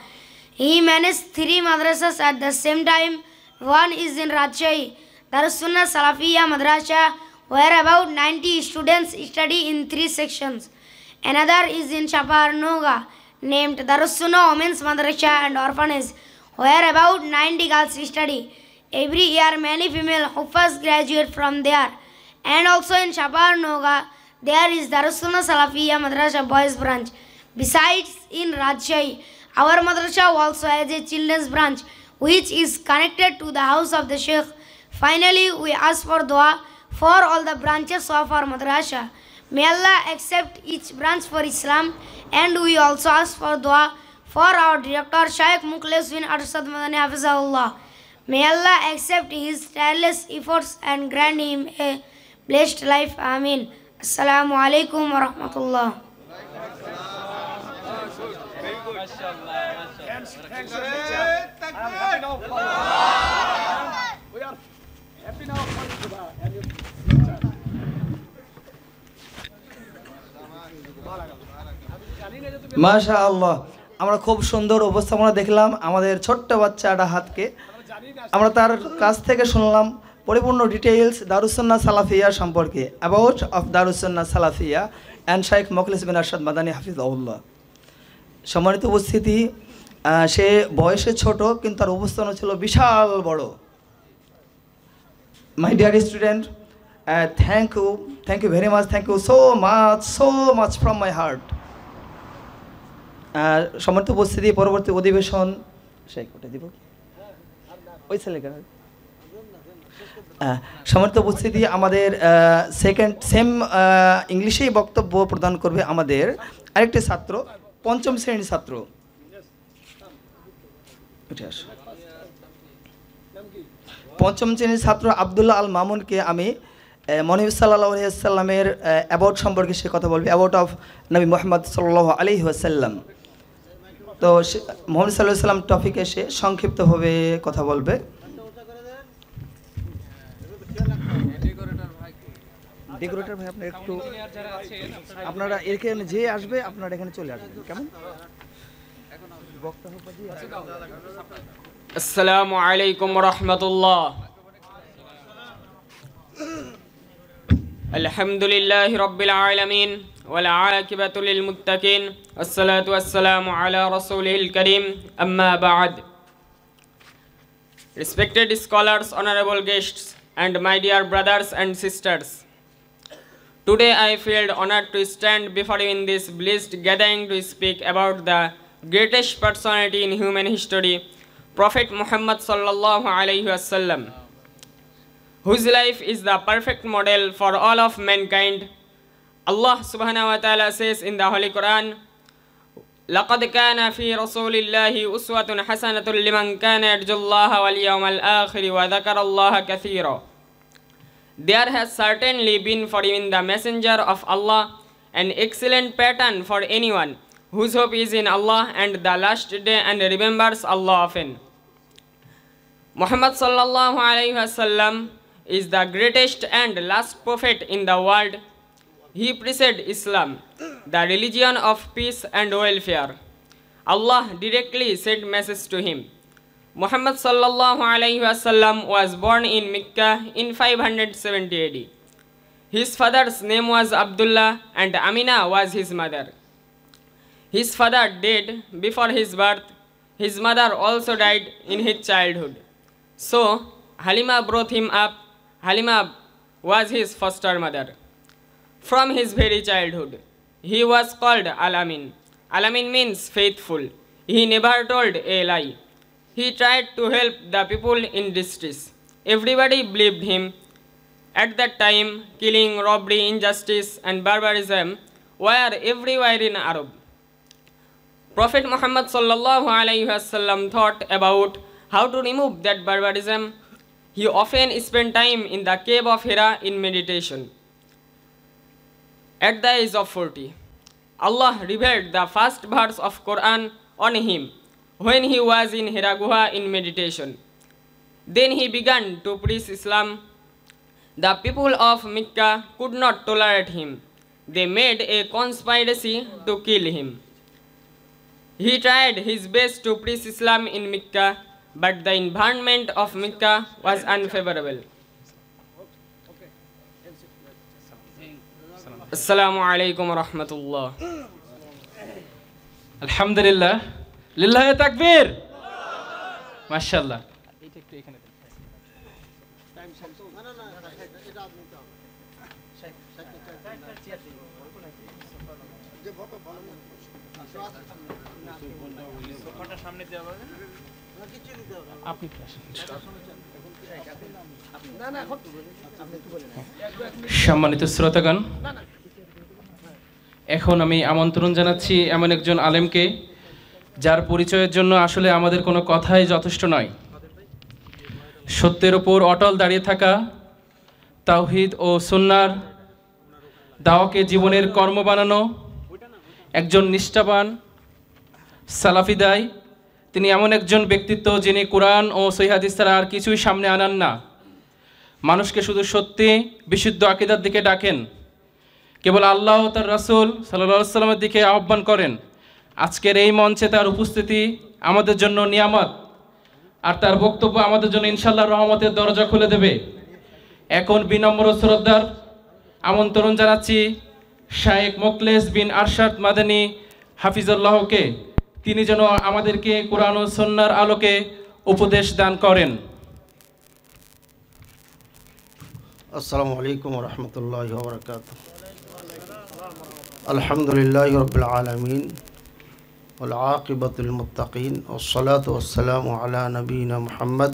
He managed 3 madrasas at the same time. One is in Rajshahi, Darus Sunnah Salafiyya Madrasa, where about 90 students study in 3 sections. Another is in Chaparnoga, named Darus Sunnah Women's Madrasa and Orphanage, where about 90 girls study. Every year many female Hufaz graduate from there. And also in Chaparnoga, there is Darus Sunnah Salafiyya Madrasa Boys Branch. Besides, in Rajshahi, our madrasa also has a children's branch, which is connected to the house of the Sheikh. Finally, we ask for dua for all the branches of our madrasa. May Allah accept each branch for Islam, and we also ask for dua for our director Shaykh Mukhlis bin Arshad Madani Hafizahullah. May Allah accept his tireless efforts and grant him a blessed life. Ameen. Assalamu alaikum wa rahmatullah. মাশাআল্লাহ, আমরা খুব সুন্দর উপস্থাপনা দেখলাম আমাদের ছোট্ট বাচ্চা হাতকে। আমরা তার কাছ থেকে শুনলাম পরিপূর্ণ ডিটেইলস দারুস সুন্নাহ সালাফিয়া সম্পর্কে, about of Darus Sunnah Salafia and শাইখ মুখলিস বিন আরশাদ মাদানী হাফিজাহুল্লাহ। সম্মানিত উপস্থিতি, সে বয়সে ছোট কিন্তু তার অবস্থান ছিল বিশাল বড়। My dear student, thank you very much, thank you so much from my heart. সম্মানিত উপস্থিতি, পরবর্তী অধিবেশন দিব ওই ছেলেকে। সম্মানিত উপস্থিতি, আমাদের সেম ইংলিশেই বক্তব্য প্রদান করবে আমাদের আরেকটি ছাত্র, 5ম শ্রেণীর ছাত্র। পঞ্চম শ্রেণীর ছাত্র আবদুল্লাহ আল মামুনকে আমি মহানবী সাল্লাল্লাহু আলাইহি ওয়াসাল্লামের অ্যাবাউট সম্পর্কে সে কথা বলবে, অ্যাবাউট অফ নবী মুহাম্মদ সাল্লাল্লাহু আলাইহি ওয়াসাল্লাম। তো মুহাম্মদ সাল্লাল্লাহু আলাইহি ওয়াসাল্লাম টপিকে সে সংক্ষিপ্তভাবে কথা বলবে। ডেকোরেটর ভাই, আপনারা একটু আপনারা এখানে যে আসবে আপনারা এখানে চলে আসবেন, কেমন? আসসালামু আলাইকুম ওয়া রাহমাতুল্লাহ। আলহামদুলিল্লাহি রাব্বিল আলামিন ওয়াল আকিবাতু লিল মুত্তাকিন ওয়াসসালাতু ওয়াসসালামু আলা রাসূলিল কারীম, আম্মা বা'দ। Respected scholars, honorable guests, and my dear brothers and sisters, today I feel honored to stand before you in this blessed gathering to speak about the greatest personality in human history, Prophet Muhammad sallallahu alaihi wasallam, whose life is the perfect model for all of mankind. Allah subhanahu wa ta'ala says in the Holy Quran, لَقَدْ كَانَ فِي رَسُولِ اللَّهِ أُسْوَةٌ حَسَنَةٌ لِمَنْ كَانَ يَرْجُو اللَّهَ وَالْيَوْمَ الْآخِرِ وَذَكَرَ اللَّهَ كَثِيرًا. There has certainly been for you in the messenger of Allah an excellent pattern for anyone whose hope is in Allah and the last day and remembers Allah often. Muhammad sallallahu alaihi wasallam is the greatest and last prophet in the world. He preached Islam, the religion of peace and welfare. Allah directly sent message to him. Muhammad sallallahu alaihi wasallam was born in Mecca in 570 AD. His father's name was Abdullah and Amina was his mother. His father died before his birth. His mother also died in his childhood. So Halima brought him up. Halima was his foster mother. From his very childhood, he was called Al-Amin. Al-Amin means faithful. He never told a lie. He tried to help the people in distress. Everybody believed him. At that time, killing, robbery, injustice, and barbarism were everywhere in Arab. Prophet Muhammad sallallahu alaihi wasallam thought about how to remove that barbarism. He often spent time in the cave of Hira in meditation. At the age of 40, Allah revealed the first verse of Quran on him when he was in Hira Guha in meditation. Then he began to preach Islam. The people of Mecca could not tolerate him. They made a conspiracy to kill him. He tried his best to preach Islam in Mecca, but the environment of Mecca was unfavorable. Assalamu alaikum wa rahmatullah. Alhamdulillah. Lillahi takbir. Mashallah. সম্মানিত শ্রোতাগণ, এখন আমি আমন্ত্রণ জানাচ্ছি এমন একজন আলেমকে যার পরিচয়ের জন্য আসলে আমাদের কোনো কথাই যথেষ্ট নয়। সত্যের উপর অটল দাঁড়িয়ে থাকা, তাওহীদ ও সুন্নাহর দাওয়াকে জীবনের কর্ম বানানো একজন নিষ্ঠাবান সালাফিদাই। তিনি এমন একজন ব্যক্তিত্ব যিনি কোরআন ও সহিহ হাদিস ছাড়া আর কিছুই সামনে আনান না। মানুষকে শুধু সত্যি বিশুদ্ধ আকীদার দিকে ডাকেন, কেবল আল্লাহ ও তার রাসূল সাল্লাল্লাহু আলাইহি ওয়াসাল্লামের দিকে আহ্বান করেন। আজকের এই মঞ্চে তার উপস্থিতি আমাদের জন্য নিয়ামত, আর তার বক্তব্য আমাদের জন্য ইনশাআল্লাহ রহমতের দরজা খুলে দেবে। এখন বিনম্র শ্রদ্ধার আমন্ত্রণ জানাচ্ছি শায়েখ মোখলেস বিন আরশাদ মাদানী হাফিজাল্লাহকে, তিনি যেন আমাদেরকে কোরআন ও সুন্নাহর আলোকে উপদেশ দান করেন। আসসালামু আলাইকুম ওয়া রাহমাতুল্লাহি ওয়া বারাকাতুহু। আলহামদুলিল্লাহি রাব্বিল আলামিন ওয়াল আকিবাতুল মুত্তাকিন ওয়াস সালাতু ওয়াস সালামু আলা নবিয়িনা মুহাম্মদ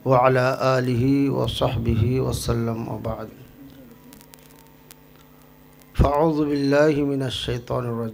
ওয়া আলা আলিহি ওয়া সাহবিহি ওয়া সাল্লাম ওয়া বা'দ। ফাআউযু বিল্লাহি মিনাশ শাইতানির রাজিম।